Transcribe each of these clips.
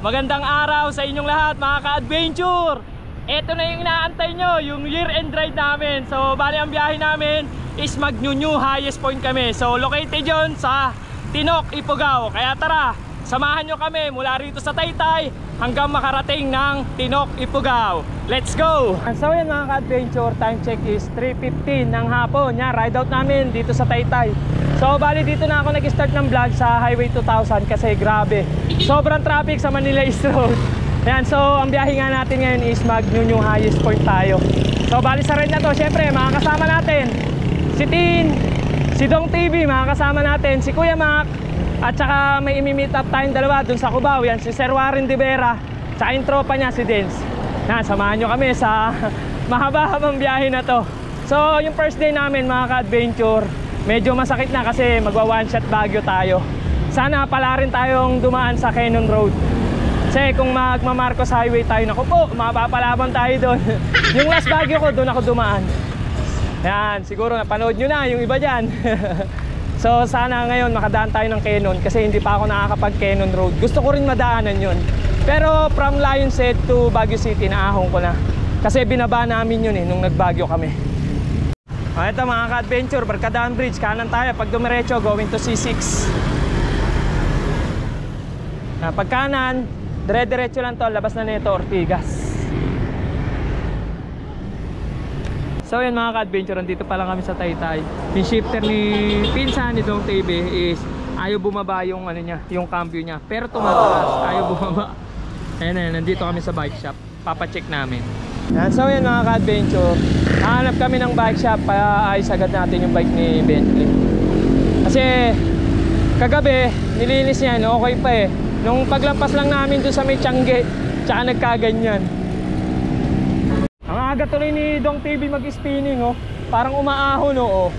Magandang araw sa inyong lahat mga ka-adventure. Ito na yung inaantay nyo, yung year-end ride namin. So bali ang biyahe namin is mag-new highest point kami. So located yun sa Tinok, Ifugao. Kaya tara, samahan nyo kami mula rito sa Taytay hanggang makarating ng Tinok, Ifugao. Let's go! So yan mga ka-adventure, time check is 3:15 ng hapon. Yan, ride out namin dito sa Taytay. So bali dito na ako nag-start ng vlog sa Highway 2000 kasi grabe, sobrang traffic sa Manila East Road. Yan, so ang biyahe nga natin ngayon is mag-new highest point tayo. So bali sa ride na to, syempre makakasama natin si Tin, si Dong TV, makakasama natin si Kuya Mac, at saka may imi-meet up tayong dalawa dun sa Cubao. Yan, si Sir Warren De Vera, tsaka yung tropa niya si Dens. Yan, samahan nyo kami sa mahaba-habang biyahe na to. So yung first day namin mga ka-adventure, medyo masakit na kasi magwa one shot Baguio tayo. Sana pala rin tayong dumaan sa Cannon Road. Kasi kung magma-Marcos Highway tayo, naku po, mapapalaban tayo doon. Yung last Baguio ko, doon ako dumaan. Yan, siguro napanood nyo na yung iba dyan. So sana ngayon makadaan tayo ng Cannon kasi hindi pa ako nakakapag Cannon Road. Gusto ko rin madaanan yun. Pero from Lion's Head to Baguio City, naahong ko na. Kasi binaba namin yun nung nag-Baguio kami. Ito mga ka-adventure, Barkadaan Bridge, kanan tayo. Pag dumiretso, going to C6. Pag kanan, dire-diretso lang to, labas na nito, Ortigas. So yan mga ka-adventure, dito pa lang kami sa Taytay. Yung shifter ni Pinsan, ni Dong TV is ayaw bumaba yung ano niya, yung cambio niya. Pero tumataas, ayaw bumaba. Ayan, nandito kami sa bike shop. Papacheck namin. Yan, so yan mga ka-adventure, hanap kami ng bike shop para ayos agad natin yung bike ni Bentley. Kasi kagabi, nilinis niya, okay pa eh. Nung paglampas lang namin doon sa may Tiangge, tsaka nagkaganyan. Ang aga tuloy ni Dong TV mag-spinning, oh. Parang umaahon, oh.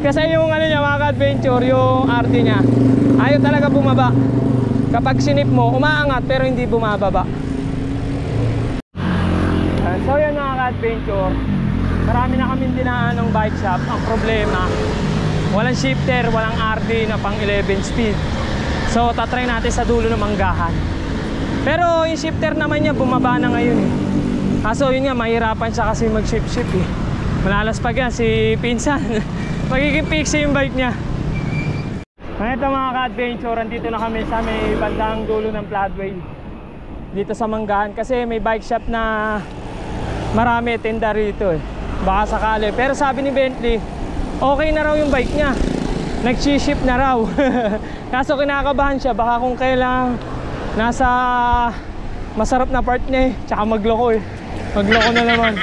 Kasi yung ano niya mga ka-adventure, yung RD niya, ayaw talaga bumaba. Kapag sinip mo, umaangat pero hindi bumababa. So yan mga ka-adventure, marami na kaming dinaan ng bike shop. Ang problema, walang shifter, walang RD na pang 11 speed. So tatry natin sa dulo ng Manggahan. Pero yung shifter naman niya bumaba na ngayon eh. Kaso yun nga, mahirapan siya kasi mag-shift eh. Malalaspag yan si Pinsan. Magiging pixie yung bike niya. Ito mga ka-adventure, andito na kami sa may bandang dulo ng Floodway dito sa Manggahan. Kasi may bike shop na marami tenda rito eh. Baka sakali. Pero sabi ni Bentley, okay na raw yung bike niya, nag-ship na raw. Kaso kinakabahan siya, baka kung kailang nasa masarap na part niya eh, tsaka magloko eh. Magloko na naman.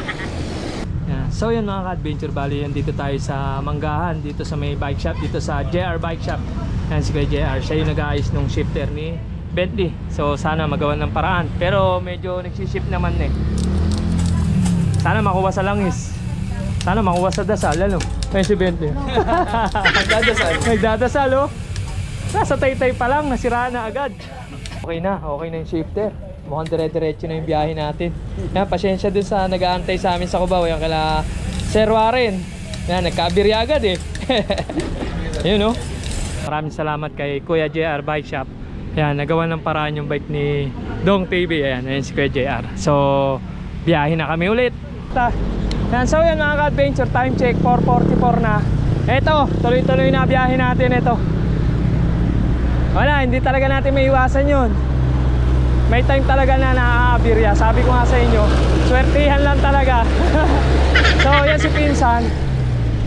Yeah. So yun mga ka-adventure, bali yan dito tayo sa Manggahan, dito sa may bike shop, dito sa JR Bike Shop. Yan si Kuya JR, siya yung nag-aayos ng shifter ni Bentley. So sana magawa ng paraan, pero medyo nagsiship naman eh. Sana makuha sa langis, sana makuha sa dasal, ano? Ay si Bentley. Nagdadasal oh. Nasa Taytay pa lang, nasira na agad. Okay na yung shifter. Mukhang dire-diretso na yung biyahe natin. Yan, pasyensya dun sa nag-aantay sa amin sa Cubao. Yan kala Sir Warren. Yan, nagkabirya agad eh. Yun oh. Maraming salamat kay Kuya JR Bike Shop. Yan, nagawa ng paraan yung bike ni Dong TV. Ayan si Kuya JR. So, biyahe na kami ulit. Yan, so yan mga ka-adventure, time check 4:44 na. Eto, tuloy-tuloy na biyahe natin ito. Wala, hindi talaga natin may iwasan yun. May time talaga na naaabirya. Sabi ko nga sa inyo, swertihan lang talaga. So yan si Pinsan,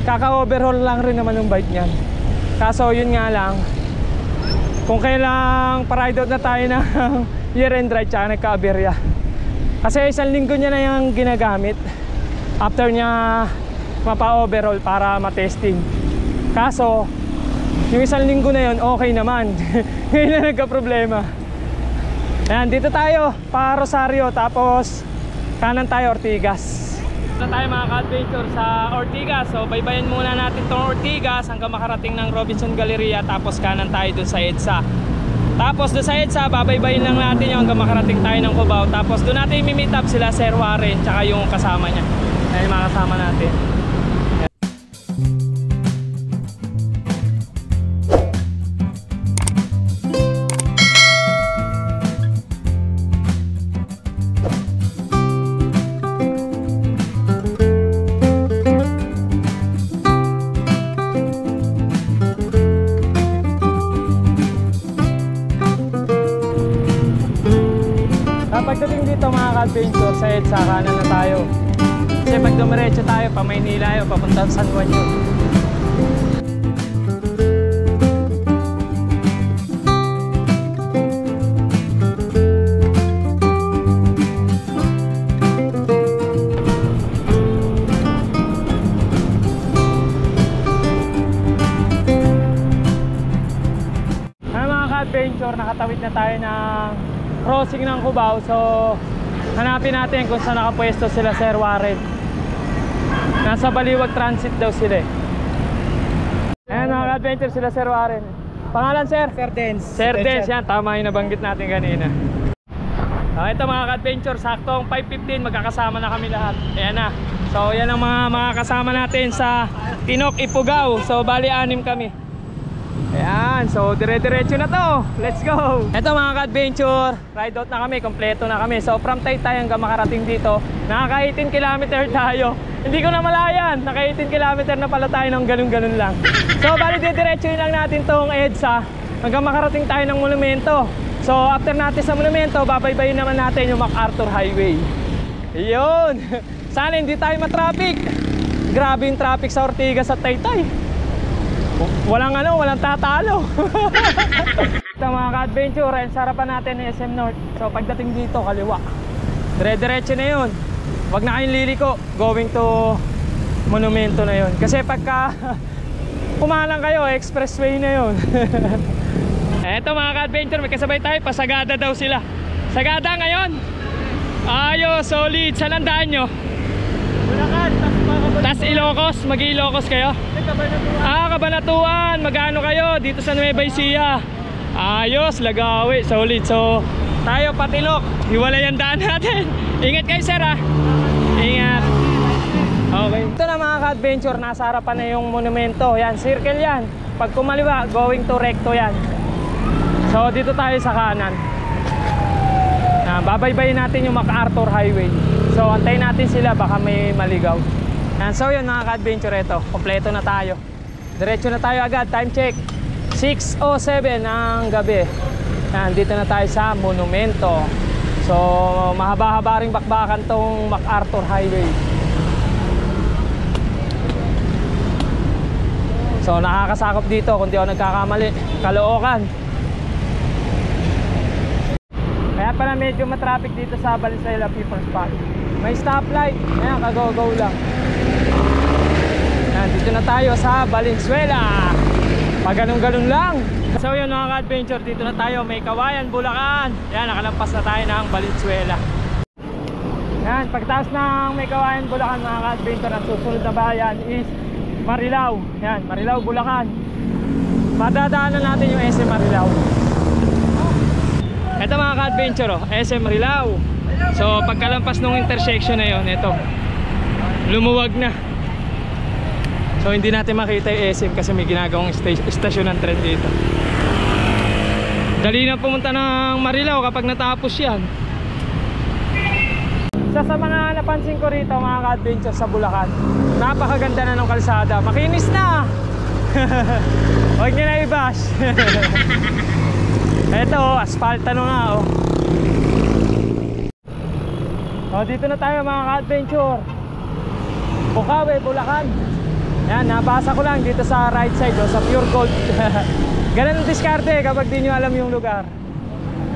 kaka-overhaul lang rin naman yung bike niyan. Kaso yun nga lang, kung kailang pa-ride out na tayo ng year-end ride, tsaka nagka-abirya. Kasi 1 linggo niya na yung ginagamit after niya mapa-overhaul para matesting. Kaso yung 1 linggo na yun, okay naman. Ngayon na nagka-problema. Ayan, dito tayo pa Rosario, tapos kanan tayo Ortigas. Dito tayo mga ka-adventure sa Ortigas. So baybayin muna natin tong Ortigas hanggang makarating ng Robinson Galleria, tapos kanan tayo dun sa EDSA. Tapos doon sa EDSA, babaybayin lang natin yung hanggang makarating tayo ng Cubao. Tapos doon natin i-meet up sila Sir Warren tsaka yung kasama niya. Ayan yung mga kasama natin. ka-adventure, sa EDSA, kanan na tayo. Kasi pag dumiretso tayo, pa Maynila yun, papunta sa San Juan yun. Adventure, nakatawid na tayo ng crossing ng Cubao. So hanapin natin kung saan nakapwesto sila Sir Warren. Nasa Baliwag Transit daw sila. Ayan mga adventure, sila Sir Warren. Pangalan Sir? Sir Dens. Sir Dens, yan, tama yung nabanggit natin kanina. Ito mga adventure, saktong 5:15 magkakasama na kami lahat. Ayan na. So yan ang mga kasama natin sa Tinok, Ifugao. So bali 6 kami. Ayan, so dire-diretso na to. Let's go. Ito mga ka-adventure, ride out na kami, kompleto na kami. So from Taytay hanggang makarating dito, nakaka 18 km tayo. Hindi ko na malayan, naka 18 km na pala tayo ng ganun-ganun lang. So bali dire-diretso lang natin tong EDSA hanggang makarating tayo ng monumento. So after natin sa monumento, babaybayin naman natin yung MacArthur Highway. Iyon. Sana hindi tayo matraffic. Grabe yung traffic sa Ortigas at Taytay. Walang tatalo. Ito mga ka-adventure, sarapan natin ng SM North. So pagdating dito, kaliwa. Dire-diretso na yun. Huwag na kayong liliko, going to monumento na yun. Kasi pagka pumalang kayo, expressway na yun. Ito mga ka-adventure, may kasabay tayo, pasagada daw sila. Sagada ngayon. Ayos, solid. Saan ang daan nyo? Bulacan, tas Ilocos, mag-Ilocos kayo? Cabanatuan, magano kayo dito sa Nueva Ecija? Ayos, Lagawi, solid. So tayo Patilok, hiwalay ang daan natin. Ingat kayo sir ha. Ingat. Okay. Ito na mga ka-adventure, nasa harapan na yung monumento. Yan, circle yan. Pag kumaliwa, going to recto yan. So dito tayo sa kanan. Babaybayin natin yung MacArthur Highway. So antayin natin sila, baka may maligaw. So yun mga ka-adventure, ito kompleto na tayo. Diretso na tayo agad, time check 6:07 ng gabi. Dito na tayo sa monumento. So mahaba-haba ring bakbakan tong MacArthur Highway. So nakakasakop dito, kung di ako nagkakamali, Caloocan. Kaya pala medyo matraffic dito sa Valenzuela People's Park. May stoplight, ayan, kagaw-gaw lang. Dito na tayo sa Valenzuela. Pag ganun-ganun lang. So yun mga ka-adventure, dito na tayo, may Kawayan, Bulacan. Yan, nakalampas na tayo ng Valenzuela. Yan, pagtaas ng may Kawayan, Bulacan mga ka-adventure, ang susunod na bayan is Marilao. Yan, Marilao, Bulacan. Madadaanan natin yung SM Marilao. Ito mga ka-adventure, SM Marilao. So pagkalampas ng intersection na yun, ito lumuwag na. So hindi natin makita yung SM kasi may ginagawang stasyon ng tren dito. Dali na pumunta ng Marilao kapag natapos yan. Isa sa mga napansin ko rito mga ka-adventure sa Bulacan, napakaganda na ng kalsada, makinis na. Huwag nyo na i-bash. Ito, asfalta na nga oh. Dito na tayo mga ka-adventure, Bukawi, Bulacan. Yan, nabasa ko lang dito sa right side sa Pure Gold. Ganun ang diskarte kapag di nyo alam yung lugar.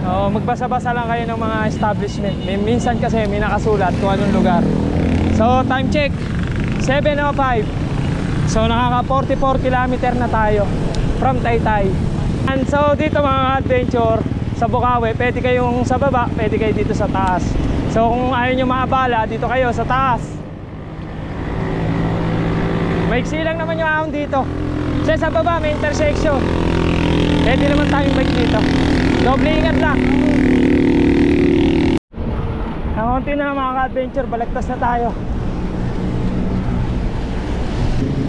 Magbasa-basa lang kayo ng mga establishment. Minsan kasi may nakasulat kung anong lugar. So time check 7:05. So nakaka 44 km na tayo from Taytay. And so dito mga adventure sa Bukawi, pwede kayong sa baba, pwede kayo dito sa taas. So kung ayaw nyo maabala, dito kayo sa taas. Maiksi lang naman yung ahon dito. Kasi sa baba may intersection. Pwede naman tayong bike dito. Doble ingat lang. Ang konti na mga ka-adventure, balagtas na tayo.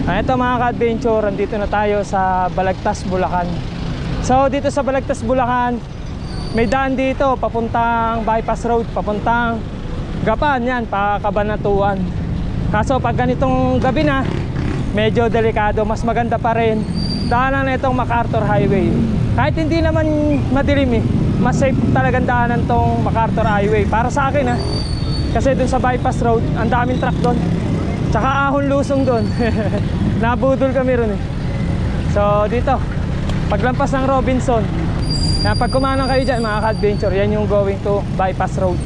Ito mga ka-adventure, andito na tayo sa Balagtas, Bulacan. So dito sa Balagtas, Bulacan, may daan dito papuntang bypass road, papuntang Gapan, yan, pa Cabanatuan. Kaso pag ganitong gabi na, medyo delikado. Mas maganda pa rin daanan na itong MacArthur Highway. Kahit hindi naman madilim mas safe talagang daanan tong MacArthur Highway para sa akin Kasi dun sa bypass road, ang daming truck doon. Tsaka ahon lusong doon. Nabudol kami ron eh. So dito, paglampas ng Robinson, pag kumanang kayo dyan mga ka-adventure, yan yung going to bypass road.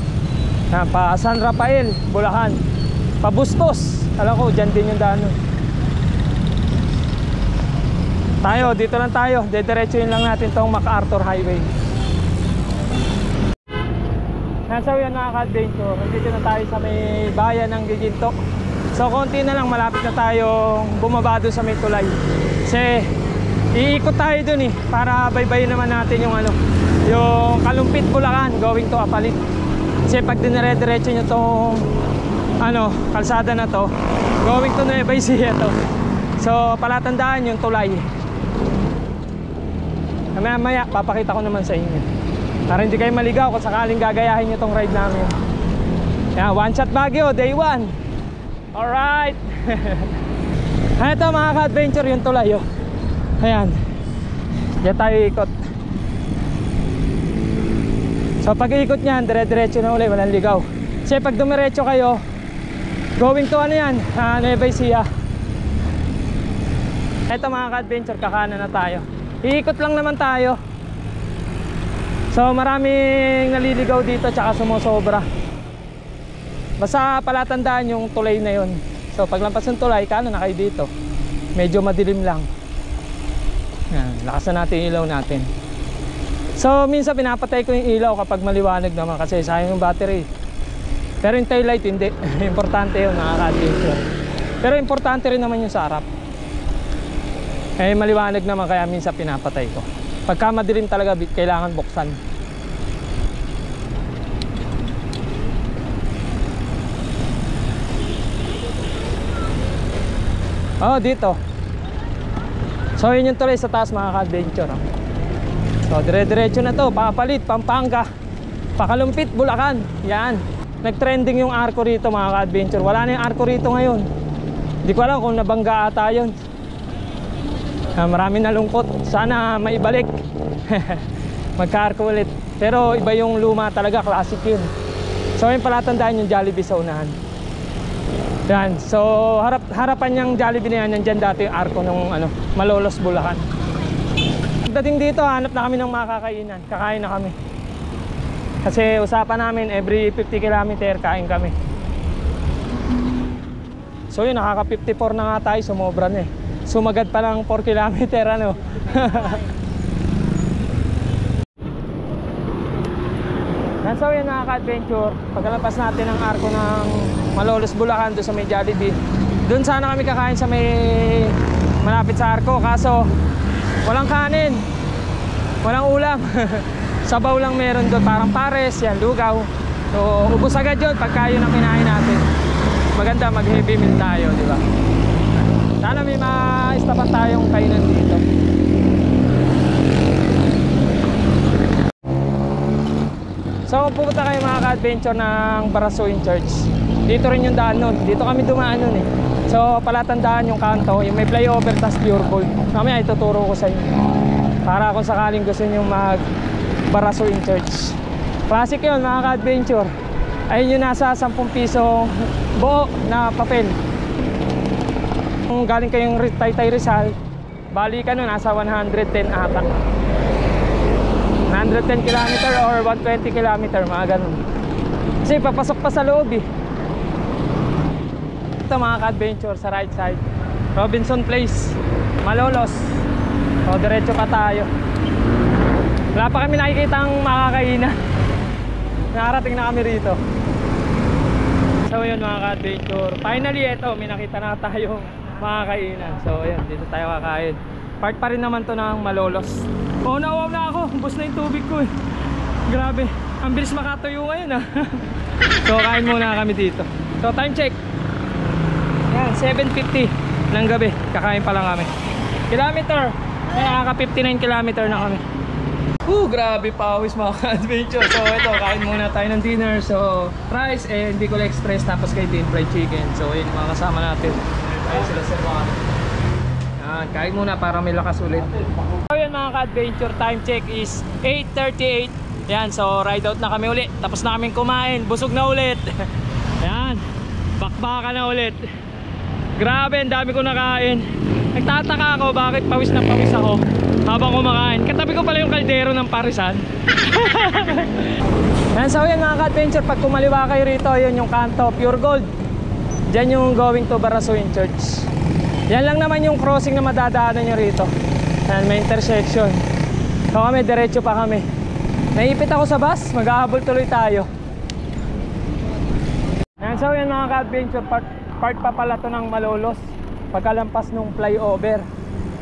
Pa San Rafael, Bulacan, pa Bustos, alam ko dyan din yung daan nun. Tayo, dito lang tayo, dediretsuhin lang natin tong MacArthur Highway. Nasa yan mga ka-adventure, dito na tayo sa may bayan ng Giginto. So konti na lang, malapit na tayong bumaba doon sa may tulay. Kasi iikot tayo dun eh, para baybayin naman natin yung yung Kalumpit, Bulacan, going to Apalit. Kasi pag dinire-diretso nyo tong kalsada na to, going to Nueva Ecija to. So palatandaan yung tulay. Maya papakita ko naman sa inyo para hindi kayo maligaw kung sakaling gagayahin nyo tong ride namin. Yan, One Shot Baguio, day 1. Alright. Ito mga ka-adventure, yung tulay oh. Ayan, diyan tayo ikot. So pag ikot nyan, dire-diretso na ulit, walang ligaw. Kasi pag dumiretso kayo, going to Nueva Ecija. Ito mga ka-adventure, kakanan na tayo. Iikot lang naman tayo. So maraming naliligaw dito tsaka sumusobra. Basta palatandaan yung tulay na yun. So paglampas ng tulay, kanan na kayo dito. Medyo madilim lang. Yan, lakasan natin yung ilaw natin. So minsan pinapatay ko yung ilaw kapag maliwanag naman kasi sayang yung battery. Pero yung tail light hindi. Importante yun mga ka-adventure. Pero importante rin naman yung sa harap. Eh maliwanag naman kaya minsan pinapatay ko. Pagka madilim talaga kailangan buksan. Oh, dito. So yun yung tuloy sa taas mga ka-adventure. So dire-diretso na to, Papalit, Pampanga, Pakalumpit, Bulacan. Yan. Nag-trending yung arko rito mga ka-adventure. Wala na yung arko rito ngayon. Hindi ko alam kung nabangga ata yun. Marami nalungkot. Sana maibalik. Magka-arko ulit. Pero iba yung luma talaga, classic yun. So yun palatandaan yung Jollibee sa unahan. Yan. So harapan yung Jollibee na yan, nandyan dati yung arko ng Malolos, Bulacan. Pagdating dito, hanap na kami ng makakainan. Kakain na kami. Kasi usapan namin every 50 km kain kami. So yun, nakaka 54 na nga tayo, sumobra na eh. Sumagad pa lang 4 km So yun mga ka-adventure, pagkalapas natin ang arko ng Malolos, Bulacan doon sa may Jollibee, doon sana kami kakain sa may malapit sa arko, kaso walang kanin, walang ulam. Sabaw lang meron doon, parang pares, yan, lugaw. So ubos agad yun pagka yun ang kinain natin. Maganda mag heavy meal tayo, di ba? Sana may ma-istapan tayong kainan dito. So kung pupunta kayo mga ka-adventure ng Barasuin Church, dito rin yung daan nun. Dito kami dumaan nun eh. So palatandaan yung kanto, yung may flyover tas pure gold. Mamaya ituturo ko sa inyo para kung sakaling gusto nyo mag Barasuin Church. Classic yun mga ka-adventure. Ayun yung nasa 10 pisong buo na papel. Kung galing kayong Taytay Rizal, bali ka nun nasa 110 ata. 110 km or 120 km, mga ganun. Kasi papasok pa sa loob eh. Ito mga ka-adventure sa right side, Robinson Place, Malolos. So diretso pa tayo. Wala pa kami nakikita ang makakainan. Nakarating na kami rito. So yun mga ka-adventure, finally ito may nakita na tayong makakainan. So yun, dito tayo kakain. Part pa rin naman to ng Malolos. Oh, nawaw na ako. Ubos na yung tubig ko eh. Grabe. Ang bilis makatuyo ngayon ah. So kain muna kami dito. So time check. Yan, 7:50 ng gabi. Kakain pa lang kami. Kilometer. May nakaka 59 kilometer na kami. Grabe pawis mga ka-adventure. So ito, kain muna tayo ng dinner. So rice and Bicol Express, tapos kay din fried chicken. So yun mga kasama natin. Ayun sila sir mga. Kain muna para may lakas ulit. So yun mga ka-adventure, time check is 8:38. Yan, so ride out na kami ulit. Tapos na kaming kumain, busog na ulit. Bakbaka na ulit. Grabe, ang dami ko nakain. Nagtataka ako bakit pawis na pawis ako habang kumakain. Katabi ko pala yung kaldero ng parisan. Yan, so yan mga ka-adventure, pag kumaliwa kayo rito, yun yung kanto, Pure Gold. Diyan yung going to Barasuin Church. Yan lang naman yung crossing na madadaanan nyo rito. Yan, may intersection. So kami, diretso pa kami. Naipit ako sa bus, mag-ahabol tuloy tayo. Yan, so yan mga ka-adventure, part pa pala to ng Malolos pagkalampas nung flyover.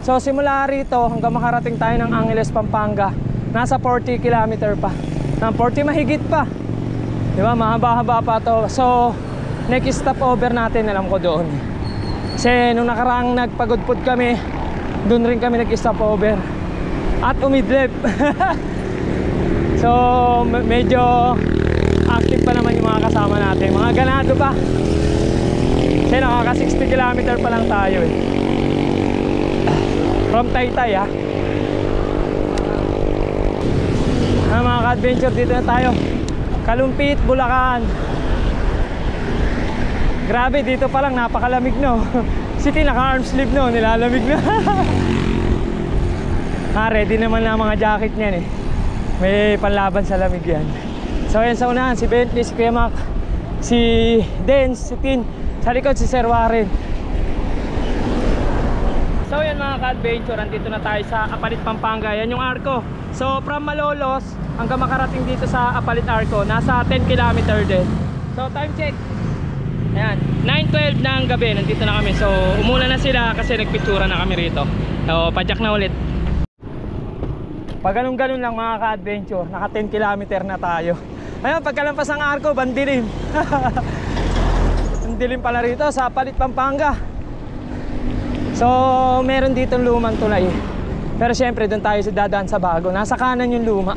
So simula rito hanggang makarating tayo ng Angeles, Pampanga, nasa 40 km pa. Ng 40 mahigit pa. Diba? Mahaba-haba pa to. So next stop over natin, alam ko doon. Kasi nung nakaraang nagpagudpod kami, doon rin kami nag-stop over. At umidlip. So medyo active pa naman yung mga kasama natin. Mga ganado pa. Kasi nakaka 60 km pa lang tayo eh. From Taytay ha. Mga ka-adventure, dito na tayo. Kalumpit, Bulacan. Grabe, dito pa lang napakalamig no. City naka-arm sleeve no, nilalamig na. Ready naman na mga jacket niyan eh. May panlaban sa lamig yan. So yan sa unahan, si Bentley, si Kuya Mac, si Dens, si Tin. Sa likod si Sir Warren. So yan mga ka-adventure, andito na tayo sa Apalit, Pampanga. Yan yung Arco. So from Malolos hanggang makarating dito sa Apalit Arco, nasa 10 km din. So time check. Ayan, 9:12 na ang gabi, nandito na kami. So umuna na sila kasi nagpictura na kami rito. So padyak na ulit. Pag ganun-ganun lang mga ka-adventure, naka 10 km na tayo. Ayun, pagkalampas ng Arco, bandilim. Bandilim pala rito sa Apalit, Pampanga. So meron dito lumang tulay. Pero syempre doon tayo dadaan sa bago. Nasa kanan yung luma.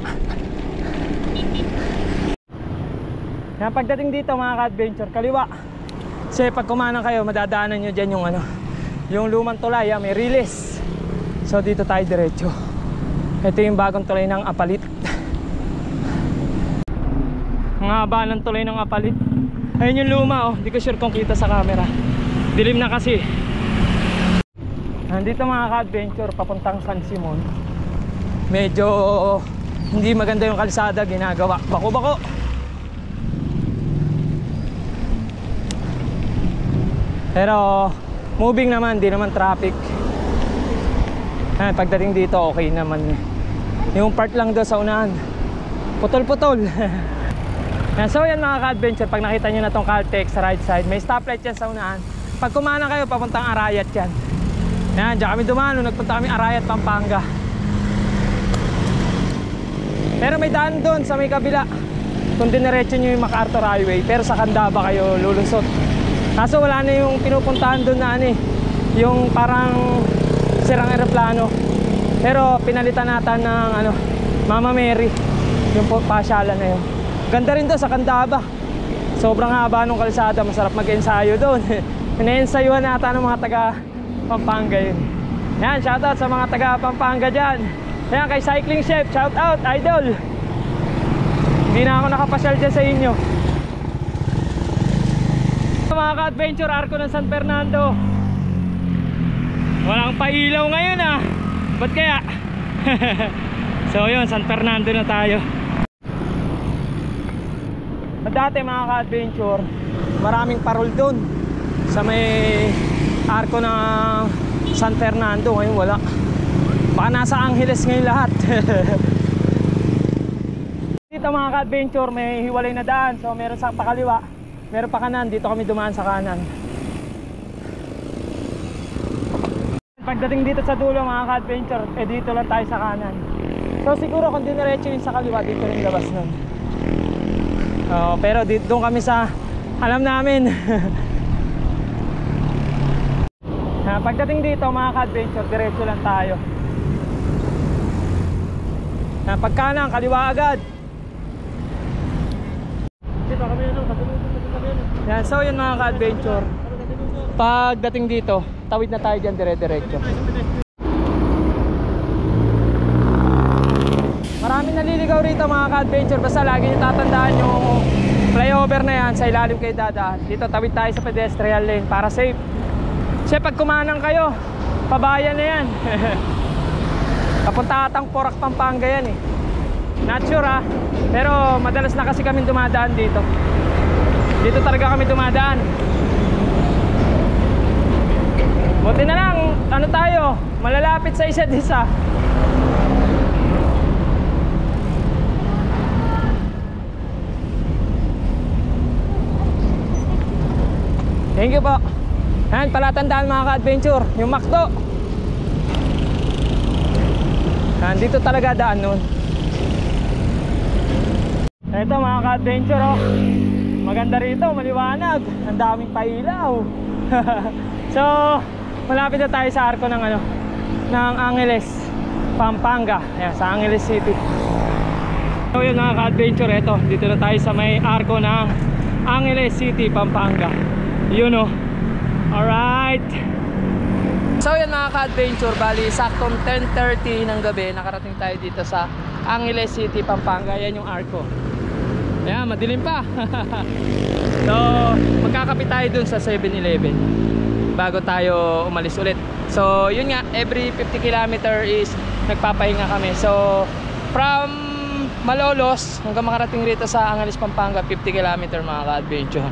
Yan, pagdating dito mga ka-adventure, kaliwa. Kasi pag kumanan kayo, madadaanan nyo dyan yung yung lumang tulay, may release. So dito tayo diretso. Ito yung bagong tulay ng Apalit. Ang haba ng tulay ng Apalit. Ayun yung luma oh, hindi ko sure kung kita sa camera. Dilim na kasi. Nandito mga ka-adventure, papuntang San Simon. Medyo hindi maganda yung kalsada, ginagawa bako-bako. Pero moving naman, di naman traffic. Pagdating dito okay naman. Yung part lang doon sa unahan, putol-putol. So yan mga ka-adventure, pag nakita nyo na tong Caltex sa right side, may stoplight yan sa unahan. Pag kumana kayo, papuntang Arayat yan. Yan, dyan kami dumano, nagpunta kami Arayat, Pampanga. Pero may daan doon sa may kabila, kung diniretso nyo yung MacArthur Highway. Pero sa Candaba kayo lulusot. Kaso wala na yung pinupuntahan doon na yung parang sirang eroplano. Pero pinalitan natin ng Mama Mary, yung pasyalan na yun. Ganda rin doon sa Candaba. Sobrang haba ng kalsada, masarap mag-ensayo doon. Ina-ensayuhan nata ng mga taga Pampanga yun. Yan, shoutout sa mga taga Pampanga dyan. Yan, kay Cycling Chef, shoutout, idol. Hindi na ako nakapasyal dyan sa inyo. Mga ka-adventure, Arco ng San Fernando. Walang pailaw ngayon ah. Ba't kaya? So yun, San Fernando na tayo. Dati mga ka-adventure, maraming parol doon sa may Arco ng San Fernando. Ngayon wala. Baka nasa Angeles ngayon lahat. Dito mga ka-adventure, may hiwalay na daan. So meron sa pakaliwa, meron pa kanan. Dito kami dumaan sa kanan. Pagdating dito sa dulo mga ka-adventure, dito lang tayo sa kanan. So siguro kung diniretso yun sa kaliwa, dito rin labas nun. Pero doon kami sa alam namin. Pagdating dito mga ka-adventure, diretso lang tayo. Pagkanan, kaliwa agad. Yan, so yun mga ka-adventure, pagdating dito, tawid na tayo dyan dire-diretso. Maraming naliligaw rito mga ka-adventure. Basta lagi nyo tatandaan yung flyover na yan, sa ilalim kayo dadaan. Dito tawid tayo sa pedestrian lane para safe. Kasi pag kumanang kayo, pabayan na yan. Papunta atang Porac, Pampanga yan eh. Not sure ha, pero madalas na kasi kami dumadaan dito. Dito talaga kami dumadaan. Buti na lang, ano tayo, malalapit sa isa't isa. Thank you po. Ayan, palatandaan mga ka-adventure, yung McDo. Nandito talaga daan nun. Ito mga ka-adventure, oh. Maganda rito, maliwanag. Ang daming pailaw. So, malapit na tayo sa arko ng ng Angeles, Pampanga. Ayan, sa Angeles City. So yun mga ka-adventure, ito. Dito na tayo sa may arko ng Angeles City, Pampanga. Yun oh. Alright. So yun mga ka-adventure, bali saktong 10:30 ng gabi nakarating tayo dito sa Angeles City, Pampanga. Yan yung arko. Ayan, madilim pa. So magkakapit tayo dun sa 7-Eleven bago tayo umalis ulit. So yun nga, every 50 km is nagpapahinga kami. So from Malolos hanggang makarating rito sa Angeles, Pampanga, 50 km mga ka-adventure.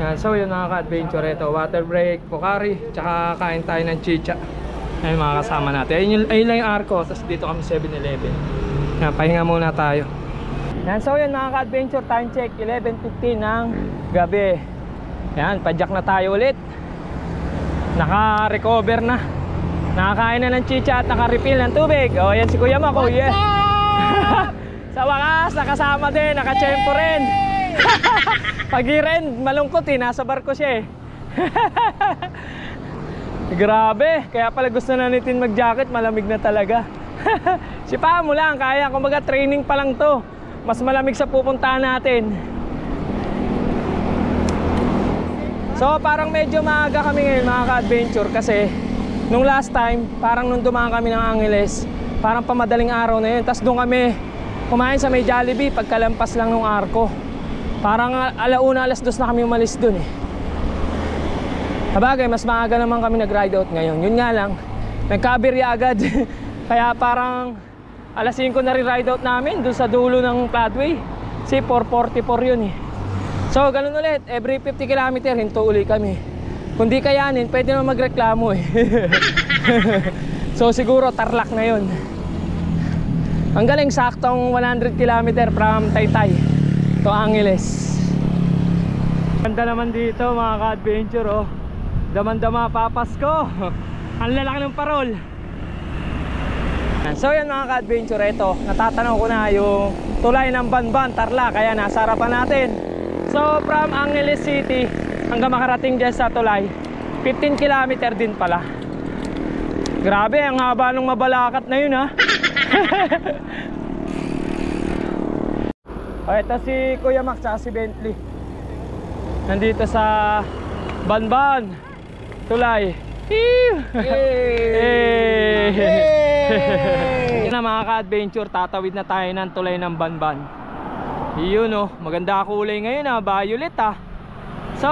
Yan, so yun mga ka-adventure, ito water break, Pocari, tsaka kain tayo ng chicha. Ayun mga kasama natin. Ayun lang yung arko, tapos dito kami 7-Eleven. Yan, pahinga muna tayo. Yan, so yun mga ka-adventure, time check 11:15 ng gabi. Yan, padyak na tayo ulit. Naka-recover na. Nakakain na ng chicha at naka-refill ng tubig. O yan si Kuya Mac, oh yeah. Sa wakas, nakasama din, nakachempo rin. Pag-i-rend, malungkot eh, nasa barko siya eh. Grabe, kaya pala gusto na natin mag-jacket, malamig na talaga. Sipa mo lang, kaya kumbaga training pa lang to. Mas malamig sa pupuntahan natin. So parang medyo maaga kami ngayon mga ka-adventure, kasi nung last time, parang nung dumaan kami ng Angeles, parang pamadaling araw na yun. Tapos doon kami kumain sa may Jollibee pagkalampas lang ng arko. Parang alauna, 2:00 na kami umalis dun eh. Sabagay, mas maaga naman kami nag-ride out ngayon. Yun nga lang, nagkabirya agad. Kaya parang 5:00 na rin ride out namin dun sa dulo ng Floodway. Kasi 4:44 yun eh. So ganun ulit, every 50 km hinto uli kami. Kung di kayanin, pwede naman magreklamo eh. So siguro Tarlac na yun. Ang galing, saktong 100 km from Taytay to Angeles. Ganda naman dito mga ka-adventure, oh. Daman-dama papasko. Ang lalaki ng parol. So yan mga ka-adventure, ito natatanaw ko na yung tulay ng Banban, Tarlac. Kaya nasa harapan natin. So from Angeles City hanggang makarating dyan sa tulay, 15 km din pala. Grabe, ang haba ng mabalakat na yun ha. O, ito si Kuya Mac at si Bentley. Nandito sa Banban tulay. Yun na mga ka-adventure, tatawid na tayo ng tulay ng Banban. Yun oh, maganda kulay ngayon ah, violet ah. So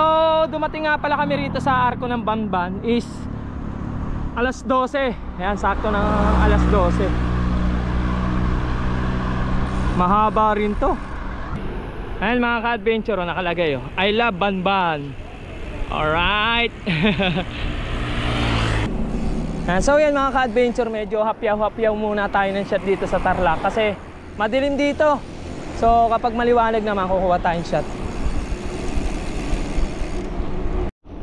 dumating nga pala kami rito sa arko ng Banban is 12:00. Ayan, sakto ng 12:00. Mahaba rin to. Ayan mga ka-adventure, nakalagay oh, I love Banban. Alright. So yan mga ka-adventure, medyo hapyaw-hapyaw muna tayo ng shot dito sa Tarlac kasi madilim dito. So kapag maliwanag naman, kukuha tayong shot.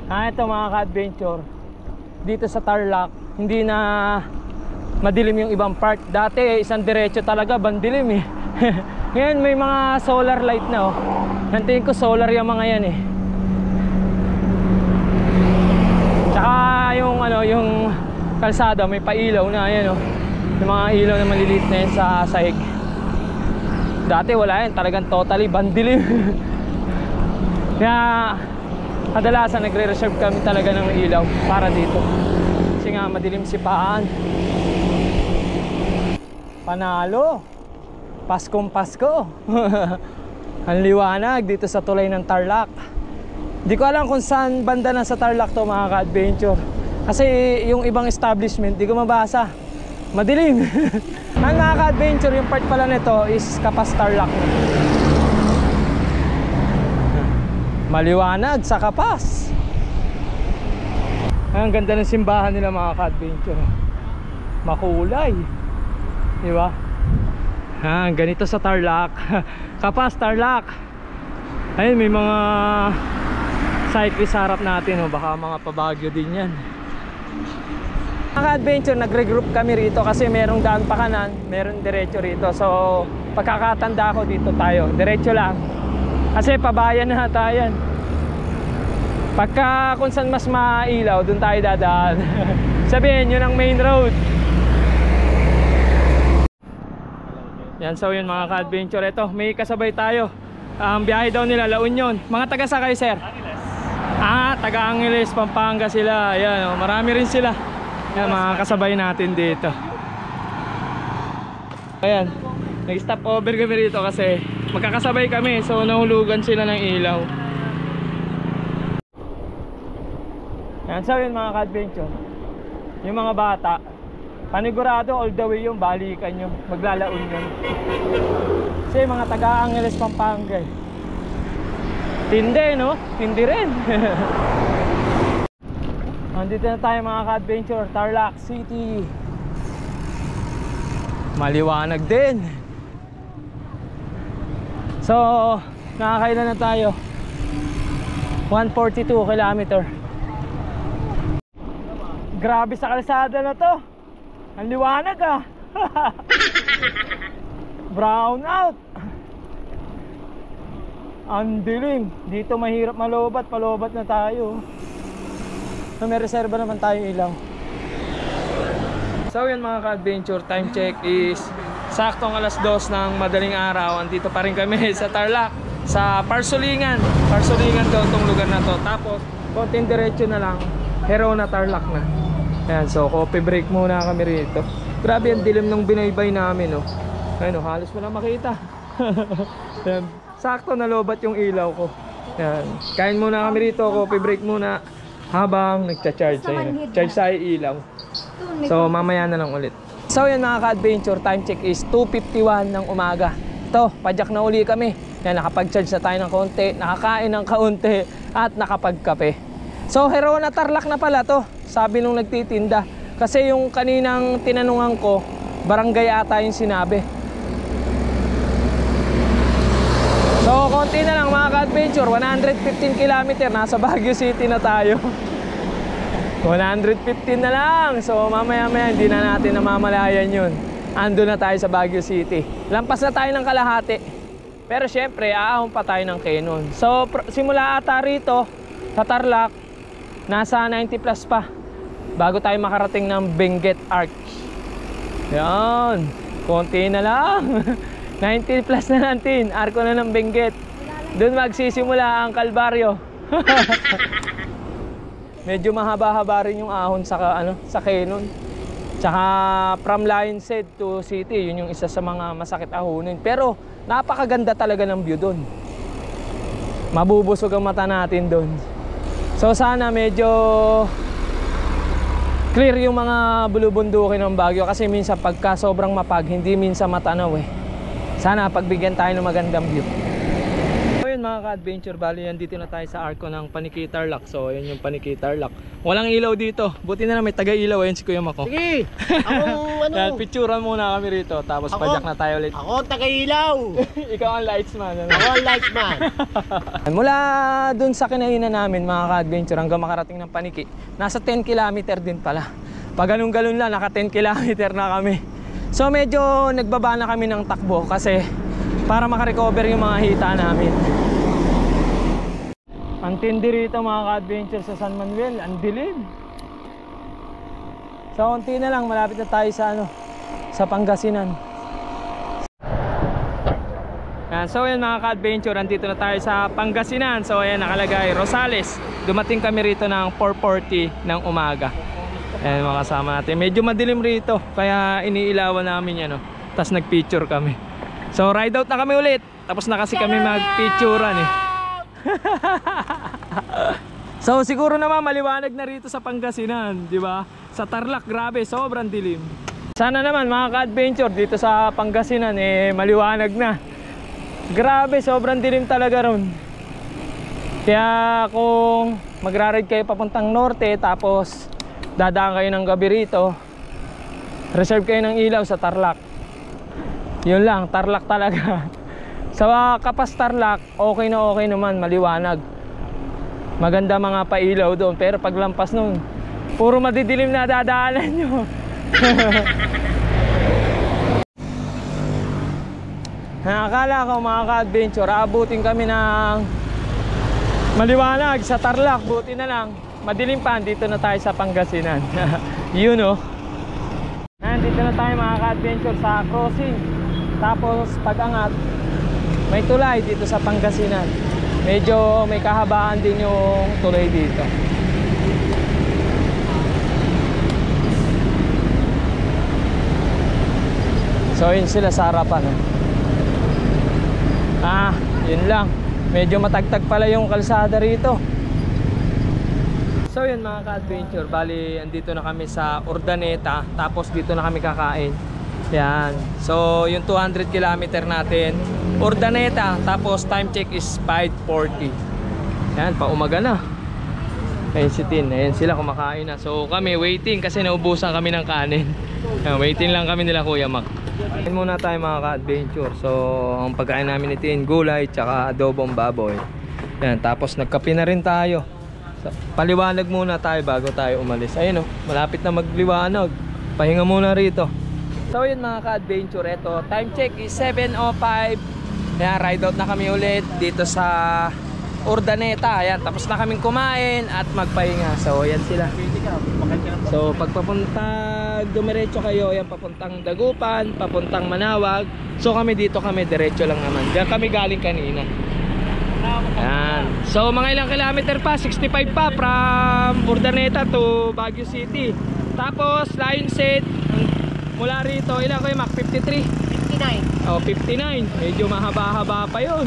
Ito mga ka-adventure, dito sa Tarlac hindi na madilim yung ibang part. Dati isang diretso talaga, bandilim eh. Ngayon may mga solar light na oh. Nantiin ko solar yung mga yan eh. Tsaka yung yung kalsada may pailaw na, ayan oh. Yung mga ilaw na maliliit na yan sa sahig. Dati wala yan, talagang totally bandilim. Kaya kadalasan nagre-reserve kami talaga ng ilaw para dito. Kasi nga madilim sipaan. Panalo. Paskong Pasko. Ang liwanag dito sa tulay ng Tarlac. Di ko alam kung saan banda na sa Tarlac to mga ka-adventure. Kasi yung ibang establishment, di ko mabasa. Madilim. Ang mga ka-adventure, yung part pala nito is Kapas Tarlac. Maliwanag sa Kapas. Ang ganda ng simbahan nila mga ka-adventure. Makulay. Di ba? Ganito sa Tarlac. Kapas Tarlac. Ayun, may mga cyclist harap natin. Baka mga pabagyo din yan. Mga ka-adventure, nagre-group kami rito kasi merong daan pa kanan, meron diretso rito. So, pagkakatanda ko dito tayo. Diretso lang. Kasi pabayan na tayo yan. Pagka kung saan mas mailaw, dun tayo dadaan. Sabihin, yun ang main road. Yan, so yun mga ka-adventure. Ito, may kasabay tayo. Ang biyahe daw nila, La Union. Mga taga sa kayo, sir? Angeles. Taga Angeles, Pampanga sila. Yan, marami rin sila. Yan, mga kasabay natin dito. Ayan, nag-stop over kami rito kasi magkakasabay kami. So, nahulugan sila ng ilaw. Yan, so yun mga ka-adventure. Yung mga bata, panigurado all the way yung balikan nyo, maglalaon yun. Kasi mga taga Angeles, Pampanga eh. Tindi, no? Tindi rin. Andito na tayo mga ka-adventure, Tarlac City. Maliwanag din. So, nakakailan na tayo. 142 kilometer. Grabe sa kalsada na to. Ang liwanag ah. Brown out. Ang dilim. Dito mahirap malobat. Palobat na tayo. So may reserva naman tayo ilaw. So yun mga ka-adventure, time check is saktong alas 2 ng madaling araw. Andito pa rin kami sa Tarlac, sa Parsulingan. Parsulingan daw itong lugar na to. Tapos konting diretso na lang, Herona Tarlac na. Ayan, so coffee break muna kami rito. Grabe ang dilim ng binaybay namin, oh. Ayun, oh, halos wala makita. Ayan, sakto nalobat yung ilaw ko. Ayan, kain muna kami rito, coffee break muna habang nagcha-charge sa'yo. Charge sa'yo ilaw. So mamaya na lang ulit. So yan mga ka-adventure, time check is 2:51 ng umaga. Ito, padyak na uli kami. Yan, nakapag-charge na tayo ng kaunti, nakakain ng kaunti, at nakapagkape. So Herona Tarlac na pala to, sabi nung nagtitinda. Kasi yung kaninang tinanungan ko, barangay ata yung sinabi. So konti na lang mga ka-adventure, 115 km, nasa Baguio City na tayo. 115 na lang. So mamaya hindi na natin namamalayan yun. Ando na tayo sa Baguio City. Lampas na tayo ng kalahati. Pero syempre, aahon pa tayo ng Quezon. So simula ata rito sa Tarlac, nasa 90 plus pa bago tayo makarating ng Benguet Arch. Yan, konti na lang. 90 plus na natin, arko na ng Benguet. Doon magsisimula ang Kalbaryo. Medyo mahaba-haba rin yung ahon sa sa Quezon. Tsaka from Lion's Head to City, yun yung isa sa mga masakit ahonin. Pero napakaganda talaga ng view doon. Mabubusog ang mata natin doon. So sana medyo clear yung mga bulubundukin ng Baguio kasi minsan pagka sobrang mapag, hindi minsan matanaw eh. Sana pagbigyan tayo ng magandang view. So yun mga ka-adventure, bali yan dito na tayo sa arko ng Paniki Tarlac. So yun yung Paniki Tarlac. Walang ilaw dito. Buti na lang may taga-ilaw. Ayun si Kuya Mako. Sige! Ako ano? Picturean muna kami rito. Tapos padyak na tayo ulit. Ako taga-ilaw! Ikaw ang lightsman. Ano? Ako ang lightsman. Mula dun sa kinainan namin mga ka-adventure hanggang makarating ng Paniki, nasa 10 km din pala. Pag galon-galon lang, naka 10 km na kami. So medyo nagbaba na kami ng takbo kasi para makarecover yung mga hita namin. Ang tindi rito mga ka-adventure sa San Manuel, ang dilim. So konti na lang, malapit na tayo sa sa Pangasinan. Yan, so yan mga ka-adventure, andito na tayo sa Pangasinan. So ayan nakalagay Rosales. Dumating kami rito ng 4:40 ng umaga. Ayan mga kasama natin. Medyo madilim rito kaya iniilawan namin yan. Tapos nagpicture kami. So ride out na kami ulit. Tapos na kasi kami magpicturan eh. So siguro naman maliwanag na rito sa Pangasinan, di ba? Sa Tarlac, grabe, sobrang dilim. Sana naman mga ka-adventure dito sa Pangasinan eh maliwanag na. Grabe, sobrang dilim talaga ron. Kaya kung magra-ride kayo papuntang norte tapos dadaan kayo ng gabi rito, reserve kayo ng ilaw sa Tarlac. Yun lang, Tarlac talaga. Sa Kapas Tarlac, okay na okay naman, maliwanag. Maganda mga pailaw doon, pero paglampas nun, puro madidilim na dadaanan nyo. Akala ko mga ka-adventure, abutin kami ng maliwanag sa Tarlac. Buti na lang, madilim pa, dito na tayo sa Pangasinan. Yun o. Dito na tayo mga ka-adventure sa crossing. Tapos pag-angat, may tulay dito sa Pangasinan. Medyo may kahabaan din yung tulay dito. So yun sila sa harapan. Yun lang. Medyo matagtag pala yung kalsada rito. So yun mga ka-adventure, bali andito na kami sa Urdaneta. Tapos dito na kami kakain. Yan. So yung 200 kilometer natin Urdaneta, tapos time check is 5:40. Yan, paumaga na. Ayun si Tin, ayun sila kumakain na. So kami waiting kasi naubusan kami ng kanin. Yan, waiting lang kami nila Kuya Mac. Kain muna tayo mga ka-adventure. So ang pagkain namin ni Tin, gulay tsaka adobong baboy. Yan, tapos nagkape na rin tayo. So, paliwanag muna tayo bago tayo umalis. Ayun oh, malapit na magliwanag. Pahinga muna rito. So yun mga ka-adventure, eto time check is 7:05. Ayan, ride out na kami ulit dito sa Urdaneta. Ayan, tapos na kaming kumain at magpahinga. So ayan sila. So pagpapunta dumiretso kayo, ayan, papuntang Dagupan, papuntang Manawag. So kami dito kami diretso lang naman. Diyan kami galing kanina. Ayan. So mga ilang kilometer pa, 65 pa from Urdaneta to Baguio City. Tapos Lionset mula rito, ilan kayo Mac? 53? 59. Oh, 59. Medyo mahaba-haba pa yun.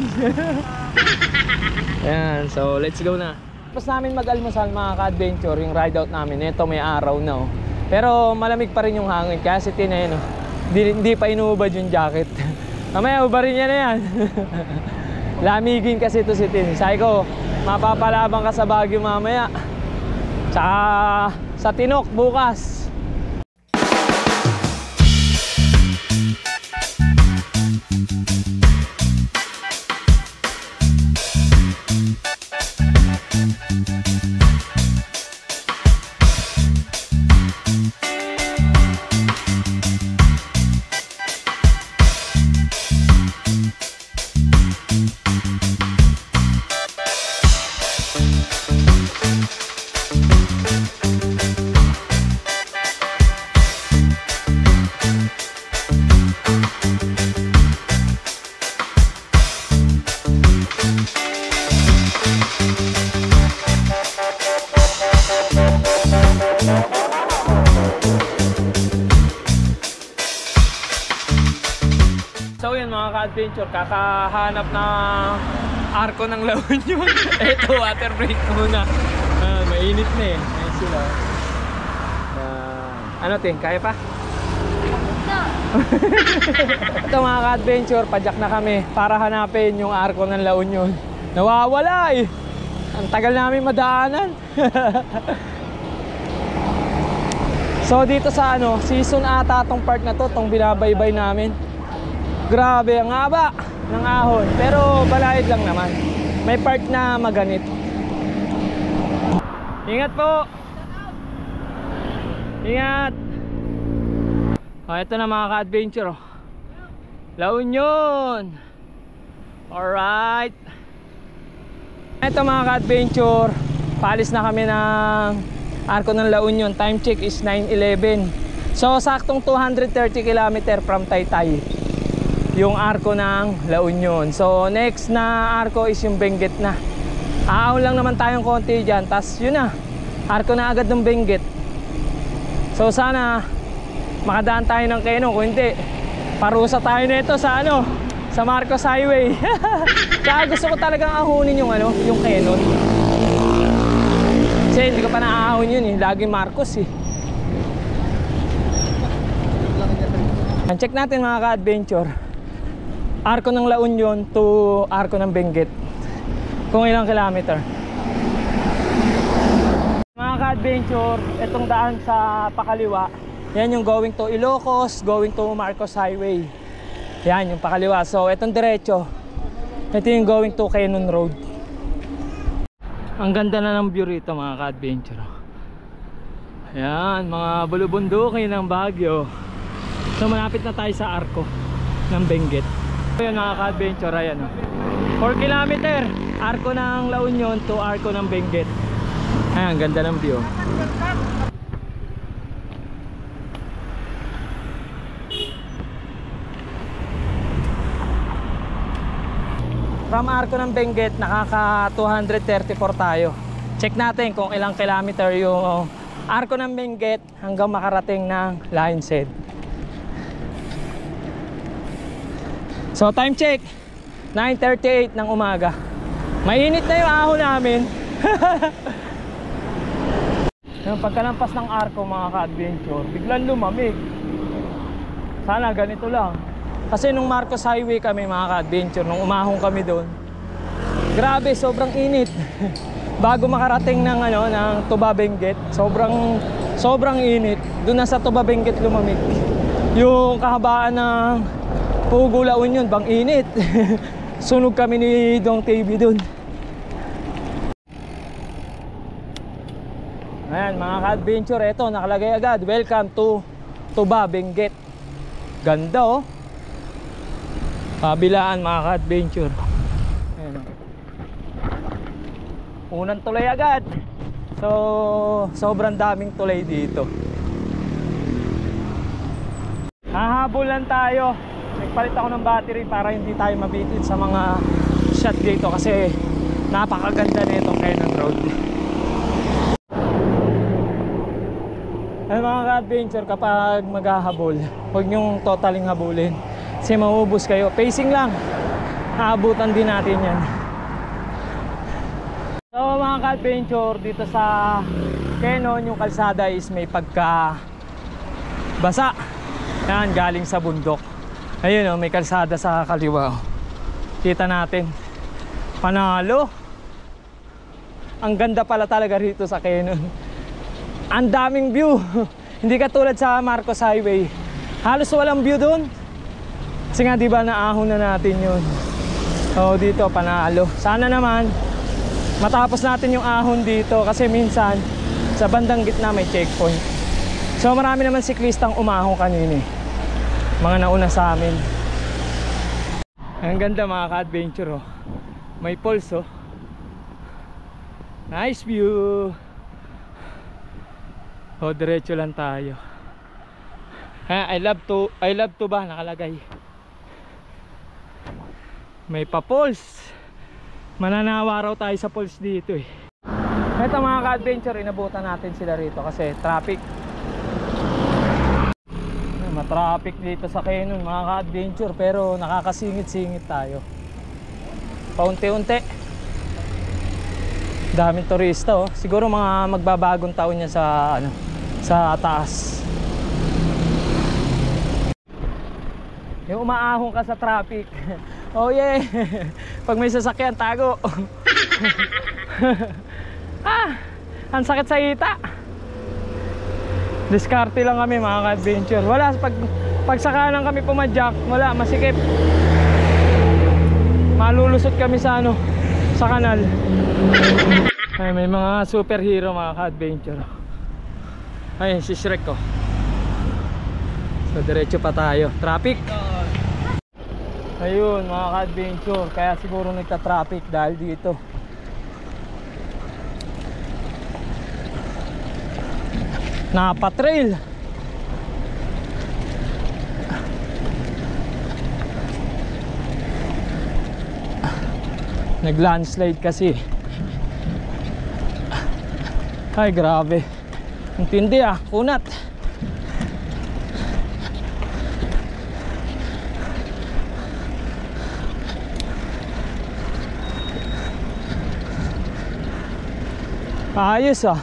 Ayan, so let's go na. Tapos namin mag-almusal mga ka-adventure, yung ride out namin. Ito may araw na oh. Pero malamig pa rin yung hangin. Kaya si Tin ayun oh, hindi pa inuubad yung jacket. Mamaya ubarin niya na yan. Lamigin kasi ito si Tin. Sabi ko, mapapalabang ka sa Baguio mamaya. Tsaka sa Tinok bukas. So yun mga ka-adventure, kakahanap na arko ng La Union. Eto, water break muna. Mainit na eh. Ayun sila. Ano Tin, kaya pa? Ito mga ka-adventure, padyak na kami para hanapin yung arko ng La Union. Nawawala eh. Ang tagal namin madaanan. So dito sa season ata tong part na to, tong binabaybay namin. Grabe, ang haba ng ahon. Pero balayad lang naman. May part na maganit. Ingat po. Ingat. Ito na mga ka-adventure. La Union. Alright. Ito mga ka-adventure, paalis na kami ng arko ng La Union. Time check is 9:11. So saktong 230 km from Taytay yung arko ng La Union. So next na arko is yung Benguet na. Aahon lang naman tayong konti dyan, tas yun na, arko na agad ng Benguet. So sana makadaan tayo ng Keno. Kung hindi, parusa tayo nito sa sa Marcos Highway. Kaya gusto ko talagang ahunin yung ano, yung Canon. Kasi hindi ko pa naahon yun eh, laging Marcos eh. Check natin mga ka-adventure, Arco ng La Union to Arco ng Benguet, kung ilang kilometer. Mga ka-adventure, itong daan sa pakaliwa, yan yung going to Ilocos, going to Marcos Highway. Yan yung pakaliwa. So itong diretso, ito yung going to Canon Road. Ang ganda na ng view rito mga ka-adventure. Yan, mga bulubundukin ng Baguio. So malapit na tayo sa Arco ng Benguet. Ayan mga ka-adventure, ayan o. 4 kilometer, Arco ng La Union to Arco ng Benguet. Ayan, ganda ng view. From Arco ng Benguet, nakaka 234 tayo. Check natin kung ilang kilometer yung Arco ng Benguet hanggang makarating ng Lion's Head. So time check, 9:38 ng umaga. Mainit na yung ahon namin. Yung pagkalampas ng Arco mga ka-adventure, biglang lumamig. Sana ganito lang. Kasi nung Marcos Highway kami mga ka-adventure, nung umahon kami doon, grabe, sobrang init. Bago makarating ng ano, ng Tuba Benguet, sobrang init. Doon na sa Tuba Benguet lumamig. Yung kahabaan ng Pugo La Union, bang init. Sunog kami ni Dong TV doon. Ayan mga ka-adventure, eto nakalagay agad, welcome to Tuba Benguet. Ganda oh. Kabilaan mga ka-adventure. Ayan oh. Unang tulay agad. So sobrang daming tulay dito. Hahabulan tayo. Nagpalit ako ng battery para hindi tayo mabitin sa mga shot dito kasi napakaganda nitong Canon Road. Ay mga ka-adventure, kapag maghahabol, huwag nyong totaling habulin kasi maubos kayo. Pacing lang, aabutan din natin yan. So mga ka-adventure, dito sa Canon yung kalsada is may pagka basa. Yan, galing sa bundok. Ayun oh, may kalsada sa kaliwa oh. Kita natin, panalo. Ang ganda pala talaga rito sa Canon. Ang daming view. Hindi katulad sa Marcos Highway, halos walang view doon. Kasi nga diba naahon na natin yun. So dito panalo. Sana naman matapos natin yung ahon dito kasi minsan sa bandang gitna may checkpoint. So marami naman siklistang umahon kanina, mga nauna sa amin. Ang ganda mga ka-adventure oh. May pulse oh. Nice view. Oh, diretso lang tayo. I love to ba nakalagay. May pa-pulse. Mananawa raw tayo sa pulse dito eh. Ito mga ka-adventure, inabutan natin sila rito kasi traffic. Matraffic dito sa Canon mga ka-adventure, pero nakakasingit-singit tayo paunti-unti. Daming turista oh. Siguro mga magbabagong taon niya sa ano, sa taas. Yung umaahon ka sa traffic. Oh yeah. Pag may sasakyan, tago. Ang sakit sa hita. Diskarte lang kami mga ka-adventure. Wala, pag sakanan kami pumadyak, wala, masikip. Malulusot kami sa ano, sa kanal. Ay, may mga superhero mga ka-adventure. Ay, si Shrek ko. So diretso pa tayo. Traffic. Ayun mga ka-adventure, kaya siguro nagta-traffic dahil dito. Napatrail. Nag-landslide kasi. Ay grabe. Intindi ah, kunat. Ayos ah.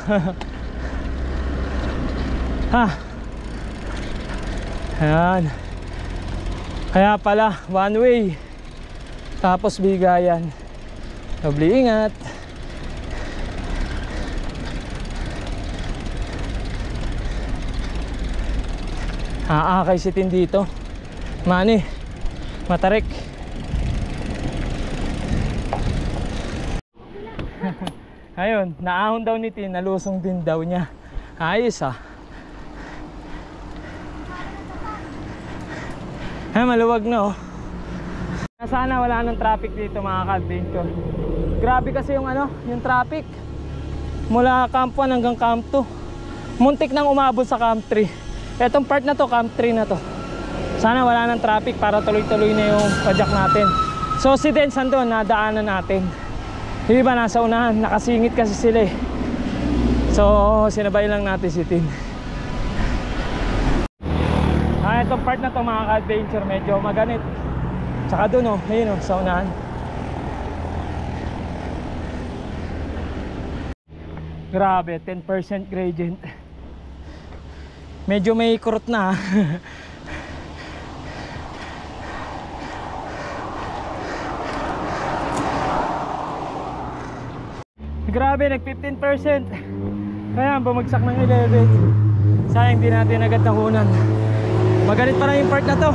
Ha. Ayan. Kaya pala one way tapos bigayan. Doble ingat. Aakay si Tin dito. Mani, matarik. Ayun, naahon daw ni Tin, nalusong din daw niya. Ayos ah. Ay, maluwag na oh. Sana wala nang traffic dito mga ka-adventure. Grabe kasi yung ano, yung traffic. Mula Camp 1 hanggang Camp 2. Muntik nang umabot sa Camp 3. Etong part na to, Camp 3 na to. Sana wala nang traffic para tuloy-tuloy na yung pajak natin. So si Dens andun, nadaanan natin. Yung iba nasa unahan, nakasingit kasi sila eh. So sinabay lang natin si Tin. Itong part na to mga ka-adventure medyo maganit. Tsaka dun oh, ayun oh, sa unahan. Grabe, 10% gradient. Medyo may kurot na. Grabe, nag 15%. Kaya bumagsak ng 11. Sayang di natin agad nakunan. Magalit pa lang yung part na to.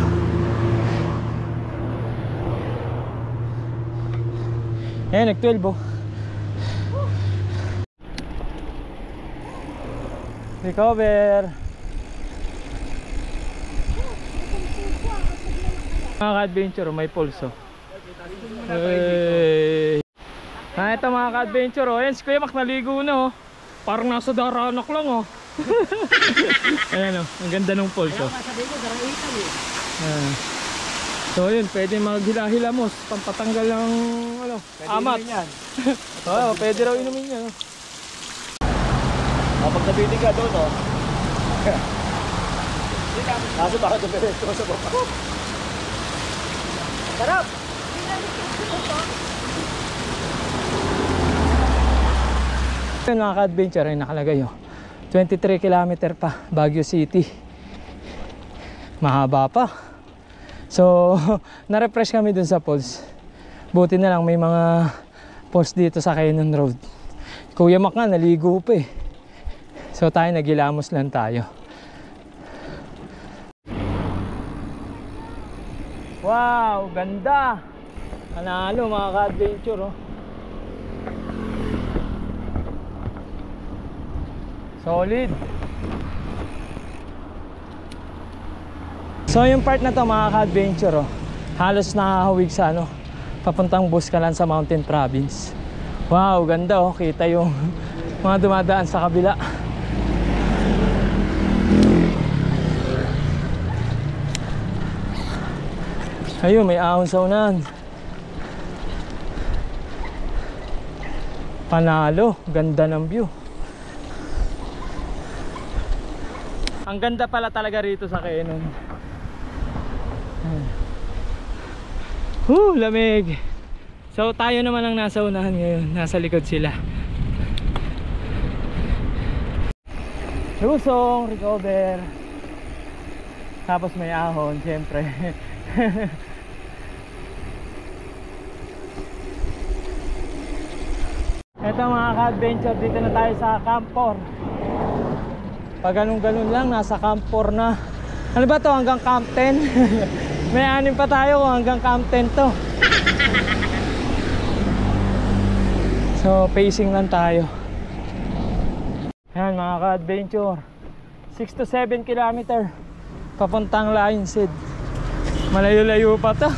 Ayan, nag 12 oh. Recover. Mga ka-adventure, may pulso. Ito mga ka-adventure, ayan si Kuya Mac naligo na oh. Parang nasa Daranak lang oh. Ayan oh, ang ganda ng pulso. So yun, pwede maghila-hilamos, pampatanggal ng ano, amat. Oo, pwede raw inumin yan. Kapag nabilig ka doon, oh. Kaso baka dumiretso ko sa baba. Sarap! Yung mga ka-adventure ay nakalagay oh. 23 km pa, Baguio City. Mahaba pa. So, na-refresh kami dun sa falls. Buti na lang may mga falls dito sa Canyon Road. Kuya Mac nga, naligo pa eh. So tayo nagilamos lang tayo. Wow, ganda. Panalo mga ka-adventure oh. Solid. So yung part na to mga ka-adventure oh, halos nakahawig sa ano, papuntang Buscalan sa Mountain Province. Wow, ganda oh, kita yung mga dumadaan sa kabila. Ayun, may ahon sa unahan. Panalo, ganda ng view. Ang ganda pala talaga rito sa Canyon. Lamig. So tayo naman ang nasa unahan ngayon, nasa likod sila. Lusong, recover. Tapos may ahon, syempre. Ito mga ka-adventure, dito na tayo sa Camp 4. Pag ganun-ganun lang, nasa Camp 4 na. Ano ba to, hanggang Camp 10? May 6 pa tayo kung hanggang Camp 10 to. So pacing lang tayo. Ayan mga ka-adventure, 6 to 7 km papuntang Lion's Head. Malayo-layo pa to.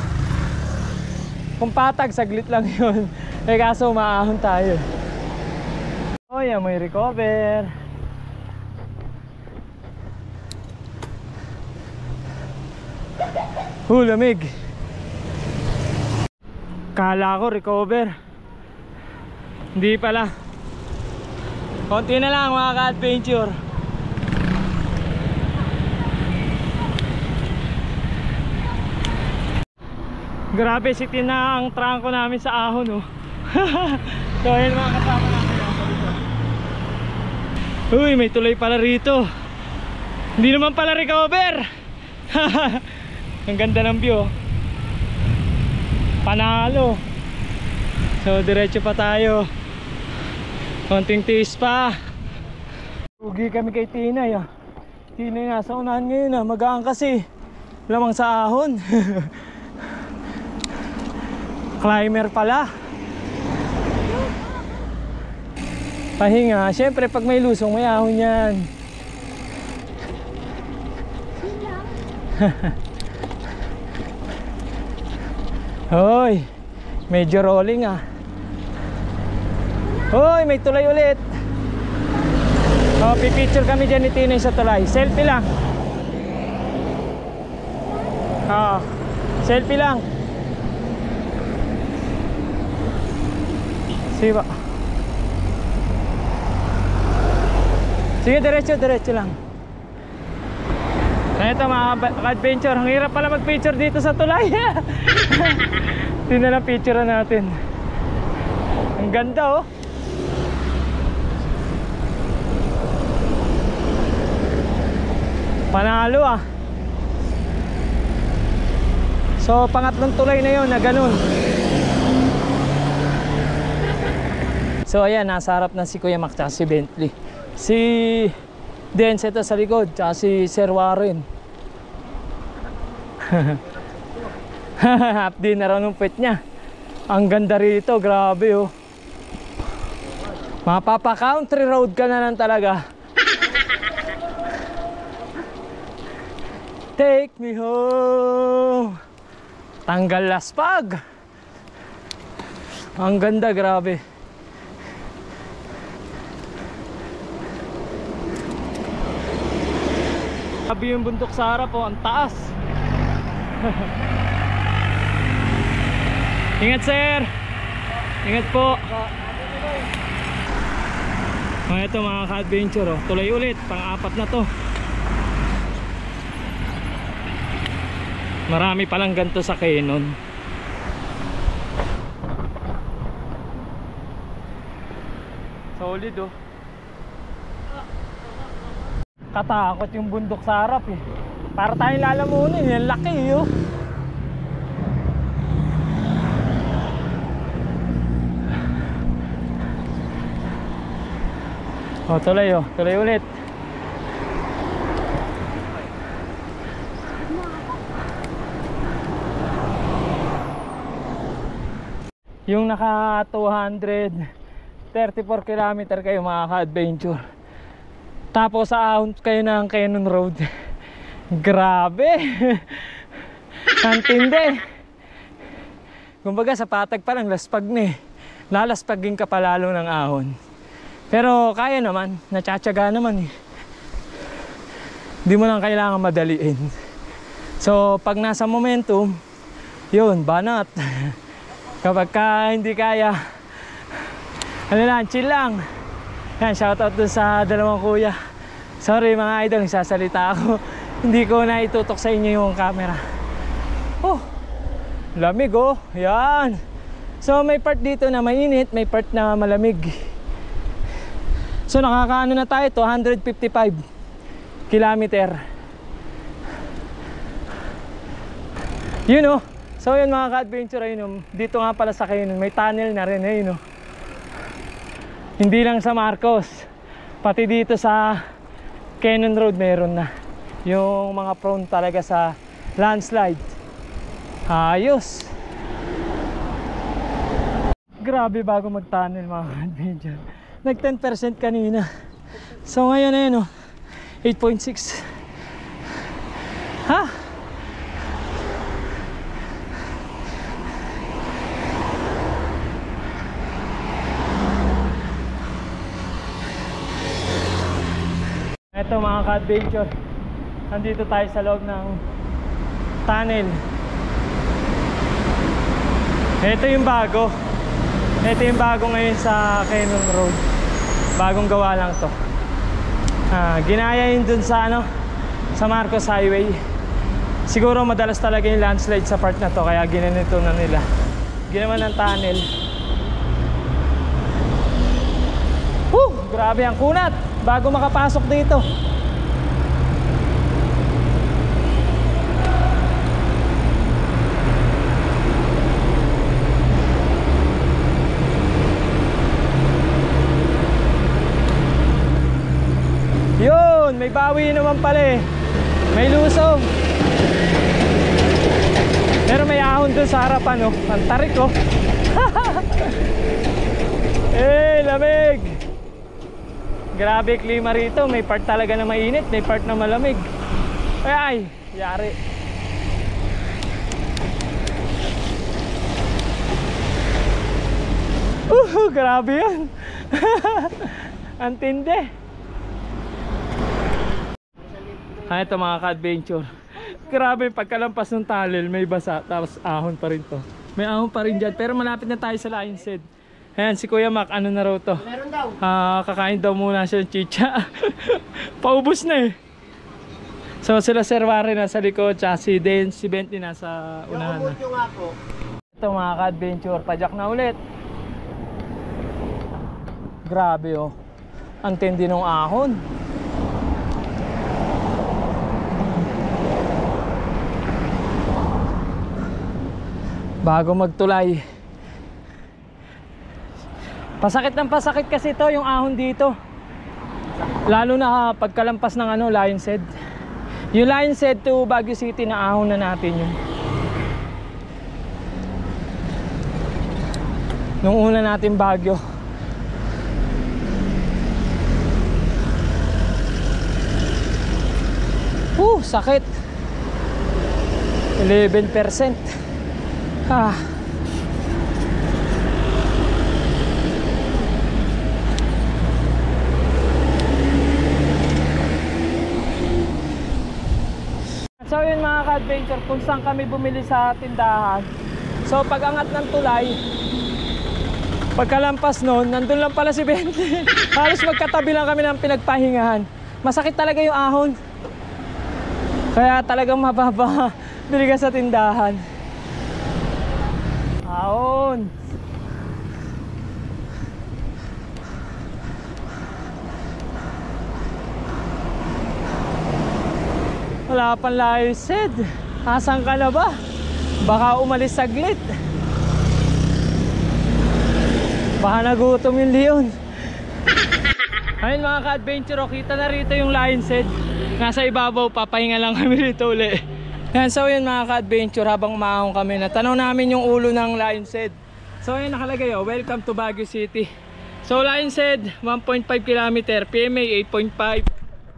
Kung patag, saglit lang yun. Eh kaso maahon tayo. Oh yan, may recover. Lamig. Kala ko recover, hindi pala. Konti na lang mga ka-adventure. Grabe, sitin na ang trangko namin sa ahon oh. So ayun mga kasama namin nasa dito. Uy, may tulay pala rito. Hindi naman pala recover. Ang ganda ng view. Panalo. So diretso pa tayo. Konting tiis pa. Ugi kami kay Tinay ah. Tinay nasa unahan ngayon ah. Magaan kasi. Lamang sa ahon. Climber pala. Pahinga, syempre pag may lusong may ahon yan. Hoy, medyo rolling ah. Hoy, may tulay ulit. Oh, pipicture kami dyan ni Tinay sa tulay. Selfie lang. Ah, selfie lang. Siba. Sige, diretso lang. Ito mga adventure, ang hirap pala mag-picture dito sa tulay. Hindi na lang picture natin. Ang ganda oh. Panalo ah. So pangatlong tulay na yun na ganun. So ayan, nasa harap na si Kuya Mac tsaka si Bentley. Si Dance ito sa likod, tsaka si Sir Warren. Half din na raw ng pet niya. Ang ganda rito, grabe oh. Mapapa country road ka na lang talaga. Take me home. Tanggal laspag. Ang ganda, grabe. Sabi yung bundok sa harap po, ang taas. Ingat sir. Ingat po. Ito mga ka-adventure oh. Tuloy ulit, pang-apat na to. Marami palang ganito sa Canyon. Solid oh. Katakot yung bundok sa harap eh. Para tayong lalamunin, yung laki oh. Oh, tuloy oh, tuloy ulit. Yung naka 234 km kayo mga ka-adventure. Tapos sa ahon kayo ng Canyon Road. Grabe. Kantindi. Kumbaga sa patag pa lang laspag na eh. Lalaspagin ka pa lalo ng ahon. Pero kaya naman, natsyatsaga naman eh. Hindi mo lang kailangan madaliin. So pag nasa momentum, yun, banat. Kapag ka hindi kaya, ano lang, chill lang. Yan, shoutout dun sa dalawang kuya. Sorry mga idol, nagsasalita ako. Hindi ko na itutok sa inyo yung camera. Oh, lamig oh, yan. So may part dito na mainit, may part na malamig. So nakakaano na tayo, 255 kilometer. Yun oh. So yun mga ka-adventure, ayun, dito nga pala sa Canyon, may tunnel na rin, ayun, hindi lang sa Marcos, pati dito sa Canyon Road meron na. Yung mga prone talaga sa landslide. Ayos. Grabe bago mag-tunnel mga ka-adventure. Nag 10% kanina. So ngayon ayun 8.6. Ha? Ito mga ka-adventure, nandito tayo sa loob ng tunnel. Ito yung bago. Ito yung bago ngayon sa Canyon Road. Bagong gawa lang to. Ginaya yun dun sa sa Marcos Highway. Siguro madalas talaga yung landslide sa part na to, kaya ginanito na nila. Ginawa ng tunnel. Grabe ang kunat. bago makapasok dito. Yun, may bawi naman pala eh. May lusong. Pero may ahon dun sa harapan oh. Ang tarik oh. Eh, lamig. Grabe klima rito. May part talaga na mainit, may part na malamig. Ay, yari. Grabe yan. Ang tindi. Ito mga ka-adventure. Grabe, pagkalampas ng tunnel, may basa, tapos ahon pa rin to. May ahon pa rin dyan, pero malapit na tayo sa Lion's Head. Ayan, si Kuya Mac, ano na raw to? Meron daw. Kakain daw muna siya ng chicha. Paubos na eh. So sila Sir Warren nasa likod, tsaka si Den, si Bentley nasa unahan na. Yung ako. Ito mga ka-adventure, pajak na ulit. Grabe oh. Ang tindi ng ahon. Bago magtulay. Pasakit ng pasakit kasi ito yung ahon dito. Lalo na pagkalampas ng ano, Lion's Head. Yung Lion's Head to Baguio City na ahon na natin yun. Nung una natin Baguio. Sakit. 11%. Ah. So yun mga ka-adventure, kung saan kami bumili sa tindahan. So pag angat ng tulay, pagkalampas nun, nandun lang pala si Bentley. Halos magkatabi lang kami ng pinagpahingahan. Masakit talaga yung ahon. Kaya talagang mababa bili ka sa tindahan. Ahon. Wala pang Lion's Head. Asan ka na ba? Baka umalis saglit. Baka nagutom yung leon. Ayun mga ka-adventure, kita na rito yung Lion's Head. Nasa ibabaw, papahinga lang kami rito uli. Yan, so yun mga ka-adventure, habang umahon kami, natanaw namin yung ulo ng Lion's Head. So yun nakalagay oh, welcome to Baguio City. So Lion's Head, 1.5 km, PMA 8.5,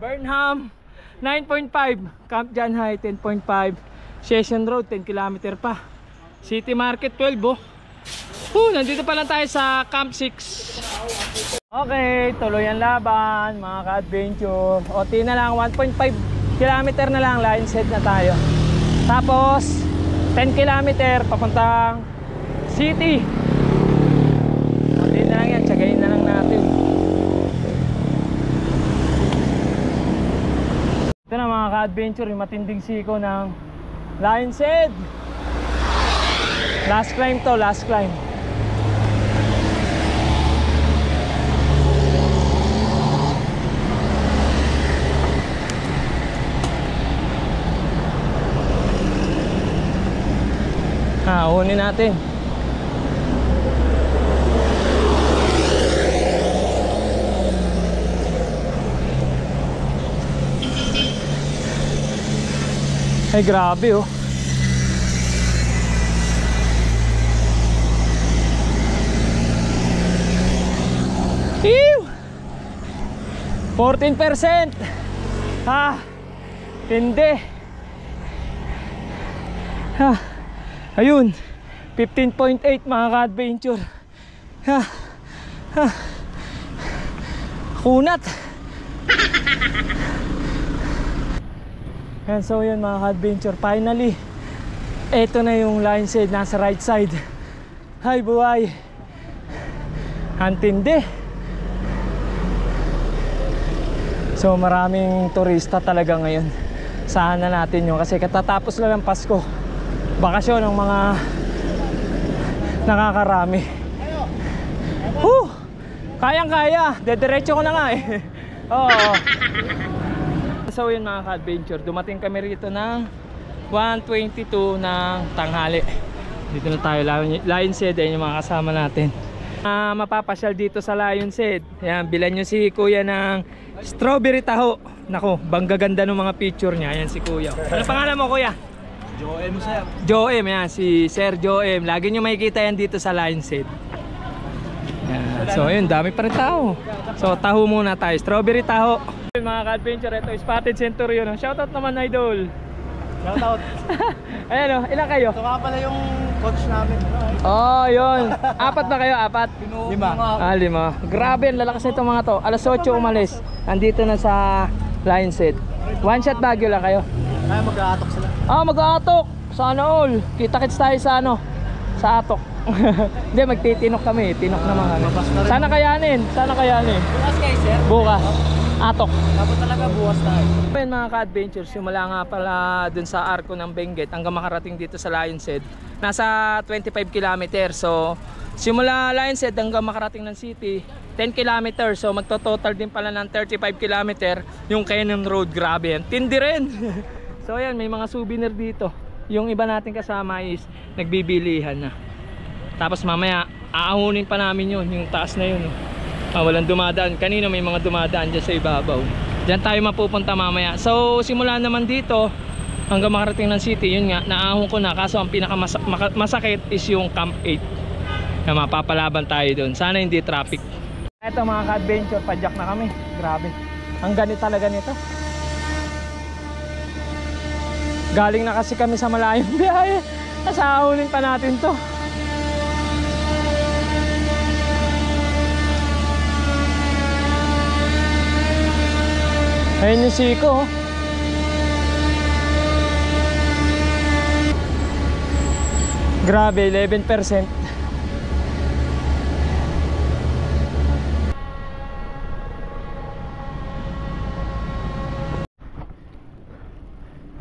Burnham 9.5, Camp John High 10.5, Session Road 10 km pa, City Market 12 oh. Nandito pa lang tayo sa Camp 6. Okay, tuloy ang laban mga ka-adventure. OT na lang, 1.5 km na lang, Lion's Head na tayo. Tapos 10 km papuntang city. OT na lang yan, tsagayin na lang natin. Ito na mga ka-adventure, yung matinding siko ng Lion's Head. Last climb to, last climb. Unin natin. Ay grabe oh. Ew! 14%. Hindi. Ayun, 15.8 mga ka-adventure. Kunat. And so yun mga ka-adventure, finally eto na yung Lion's Head, nasa right side. Hi buhay. Antindi. So maraming turista talaga ngayon. Saan na natin yun kasi katatapos lang ng Pasko. Bakasyon ng mga nakakarami. Kayang-kaya. Dediretso ko na nga eh. Oo. So yun mga ka-adventure, dumating kami rito ng 1:22 ng tanghali. Dito na tayo, Lion's Head. Ayan yung mga kasama natin. Mapapasyal dito sa Lion's Head. Ayan, bilan nyo si kuya ng strawberry taho. Nako, banggaganda ng mga picture niya. Ayan si kuya. Ano pangalan mo kuya? Joem, sir. Joem, yan, si Sir Joem. Lagi nyo makikita yan dito sa Lion's Head. Yan. So ayun, dami pa rin tao. So taho muna tayo, strawberry taho. Mga ka-adventure, ito Spotted Centurion. Shoutout naman idol. Shoutout. Ayan o, ilan kayo? Ito nga pala yung coach namin. Oh, yun. Apat ba kayo? Apat? 5. 5. Grabe, ang lalakas nito mga to. Alas 8 umalis. Nandito na sa Lion's Head. One shot Baguio lang kayo. Ay, mag-aatok sila. Mag-aatok. Sana all. Kita-kits tayo sa ano? Sa atok. Hindi, magtitinok kami. Tinok naman kami. Sana kayanin. Bukas kayo, sir. Bukas. Atok. Dapat talaga bukas tayo. Ayan mga ka-adventures, simula nga pala dun sa arko ng Benguet hanggang makarating dito sa Lion's Head. Nasa 25 km. So, simula Lion's Head hanggang makarating ng city, 10 km. So, magto-total din pala ng 35 km yung Canyon Road. Grabe yan. Tindi rin. So, ayan, may mga souvenir dito. Yung iba natin kasama is nagbibilihan na. Tapos mamaya, aahunin pa namin yun, yung taas na yun. Walang dumadaan. Kanina may mga dumadaan dyan sa ibabaw. Diyan tayo mapupunta mamaya. So simula naman dito hanggang makarating ng city, yun nga, naahon ko na. Kaso ang pinakamasakit is yung Camp 8 na mapapalaban tayo doon. Sana hindi traffic. Ito mga ka-adventure, padyak na kami. Grabe, ang ganit talaga nito. Galing na kasi kami sa malayong biyahe. Nasahunin pa natin to. Ayun yung siko. Grabe, 11%.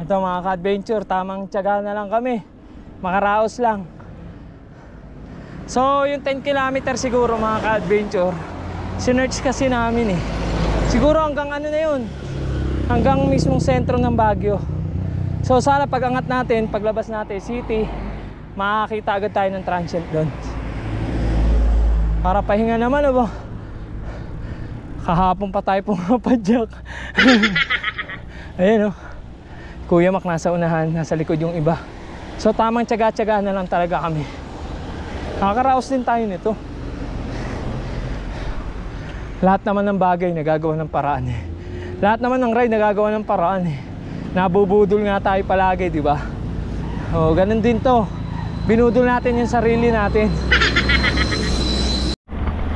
Ito mga ka-adventure, tamang tiyaga na lang kami. Makaraos lang. So yung 10 km siguro mga ka-adventure, sinerch kasi namin eh. Siguro hanggang ano na yun, hanggang mismong sentro ng Baguio. So sana pag angat natin, paglabas natin city, makakita agad tayo ng transient doon. Para pahinga naman o ba? Kahapon pa tayo pumapadyak. Ayan o, Kuya Mac nasa unahan, nasa likod yung iba. So tamang tiyaga-tiyaga na lang talaga kami. Nakakaraos din tayo nito. Lahat naman ng bagay nagagawa ng paraan eh. Lahat naman ng ride nagagawa ng paraan eh. Nabubudol nga tayo palagi, di ba? Oh, ganun din to. Binudol natin yung sarili natin.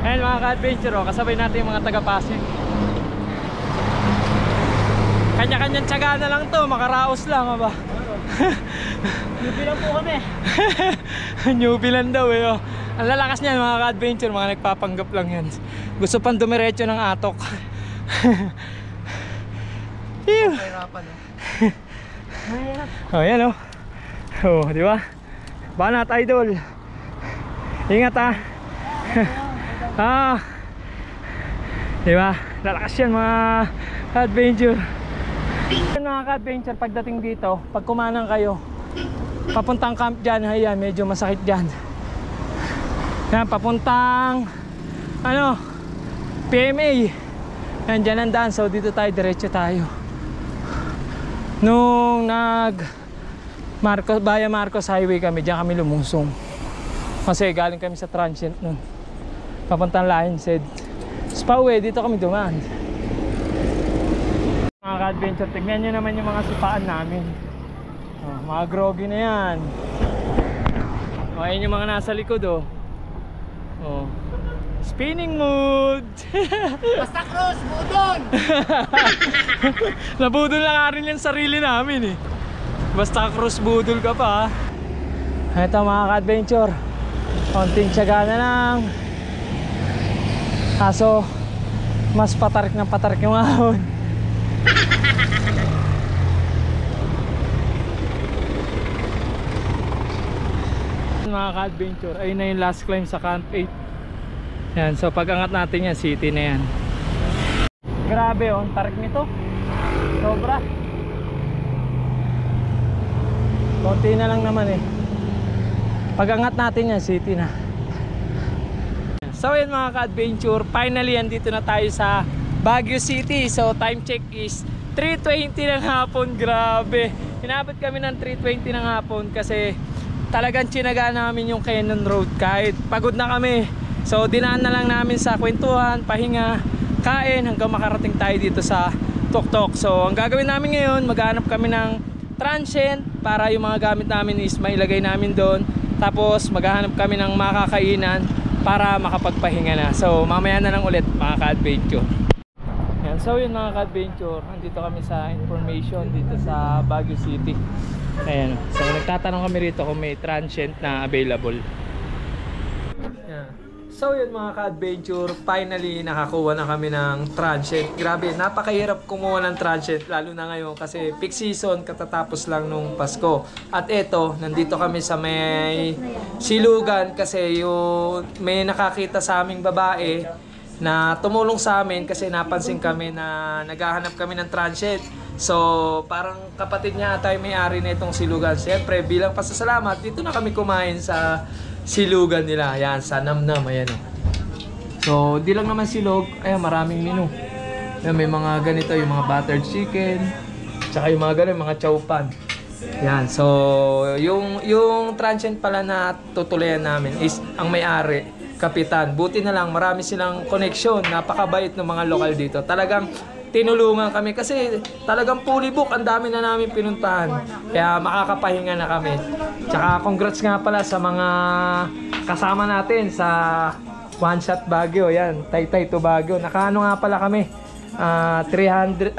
Ayan mga ka-adventure, oh, kasabay natin yung mga taga-Pasig. Kanya-kanyang tiyaga na lang to, makaraos lang, ba? Newbie lang po kami. Newbie lang daw eh, oh. Ang lalakas niyan mga ka-adventure, mga nagpapanggap lang yan. Gusto pang dumiretso ng atok. Mahirapan eh. Oh, yan oh. Oh, di ba? Banat idol. Ingat ah. Di ba? Lalakas yan mga ka-adventure. Mga ka-adventure, pagdating dito, pag kumanang kayo, papuntang camp dyan, ayan, medyo masakit dyan. Yan, papuntang ano, PMA. Yan, dyan ang daan. So dito tayo, diretso tayo. Nung Via Marcos Highway kami, dyan kami lumusong. Kasi galing kami sa transient nun, papuntang Lion's Head. Pauwi, dito kami dumaan. Mga ka-adventure, tignan nyo naman yung mga sipaan namin. Oh, mga groggy na yan. Oh, ayun yung mga nasa likod oh. Oh. Spinning mood. Basta cross, budol! Nabudol na nga rin yung sarili namin eh. Basta cross budol ka pa. Ito mga ka-adventure, konting tiyaga na lang. Kaso mas patarik ng patarik yung ahon. Mga ka-adventure, ayun na yung last climb sa Camp 8. Yan, so pag angat natin yan, city na yan. Grabe oh, tarik nito. Sobra. Konti na lang naman eh. Pag-angat natin yan, city na. So yun mga ka-adventure, finally andito na tayo sa Baguio City. So time check is 3:20 ng hapon. Grabe, inabot kami ng 3:20 ng hapon kasi talagang tsinaga namin yung Cannon Road kahit pagod na kami. So dinaan na lang namin sa kwentuhan, pahinga, kain hanggang makarating tayo dito sa Tuktok. So ang gagawin namin ngayon, maghanap kami ng transient para yung mga gamit namin is mailagay namin doon. Tapos maghahanap kami ng makakainan para makapagpahinga na. So mamaya na lang ulit mga ka-adventure. Yan. So yun mga ka-adventure, nandito kami sa information dito sa Baguio City. Ayan. So nagtatanong kami rito kung may transient na available. Yan. So yun mga ka-adventure, finally nakakuha na kami ng transient. Grabe, napakahirap kumuha ng transient lalo na ngayon kasi peak season, katatapos lang nung Pasko. At eto, nandito kami sa may silugan kasi yung may nakakita sa aming babae na tumulong sa amin kasi napansin kami na naghahanap kami ng transient. So parang kapatid niya tayo may-ari na itong silugan. Siyempre bilang pasasalamat, dito na kami kumain sa silugan nila. Ayan, sa Namnam. Ayan o. So, di lang naman silog. Ayan, maraming menu. Ayan, may mga ganito, yung mga buttered chicken. Tsaka yung mga ganito, mga chowpan. Ayan, so, yung transient pala na tutulayan namin is ang may-ari, kapitan. Buti na lang, marami silang connection. Napakabait ng mga lokal dito. Talagang tinulungan kami kasi talagang fully book, ang dami na namin pinuntahan kaya makakapahinga na kami. Tsaka congrats nga pala sa mga kasama natin sa One Shot Baguio, yan, Taytay to Baguio. Nakaano nga pala kami 300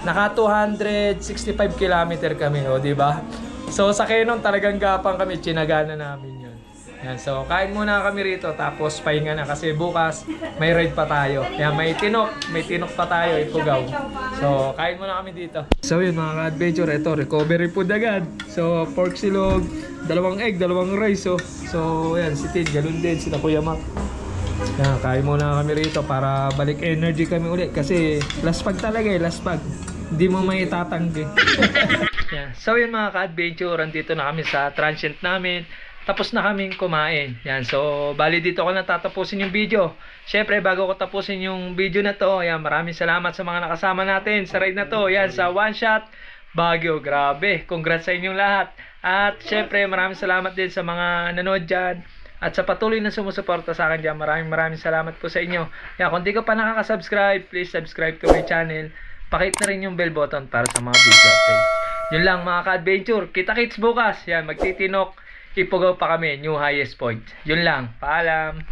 naka 265 km kami, o di ba? So sa Cannon talagang gapang kami, tsinagana namin yun. Yan, so kain muna kami rito tapos pahinga na kasi bukas may ride pa tayo. Yan, may tinok pa tayo, ipugaw. So kain muna kami dito. So yun mga ka-adventure, ito recovery food agad. So pork silog, 2 egg, 2 rice. So yan, si Tin, ganun din, si Kuya Mac. Yan, kain muna kami rito para balik energy kami ulit kasi last pag talaga eh, last pag. Hindi mo may itatanggi. Yan. So yun mga ka-adventure, andito na kami sa transient namin. Tapos na kaming kumain. Yan. So, bali dito ko na tatapusin yung video. Syempre, bago ko tapusin yung video na to, yan, maraming salamat sa mga nakasama natin sa ride na to. Yan, sa One Shot Baguio. Grabe. Congrats sa inyong lahat. At syempre, maraming salamat din sa mga nanood dyan. At sa patuloy na sumusuporta sa akin dyan, maraming salamat po sa inyo. Yan, kung di ka pa nakaka-subscribe, please subscribe to my channel. Pakit na rin yung bell button para sa mga video updates. Yun lang mga ka-adventure. Kita-kits bukas. Yan, magtitinok. Ipugaw pa kami, new highest point. Yun lang. Paalam.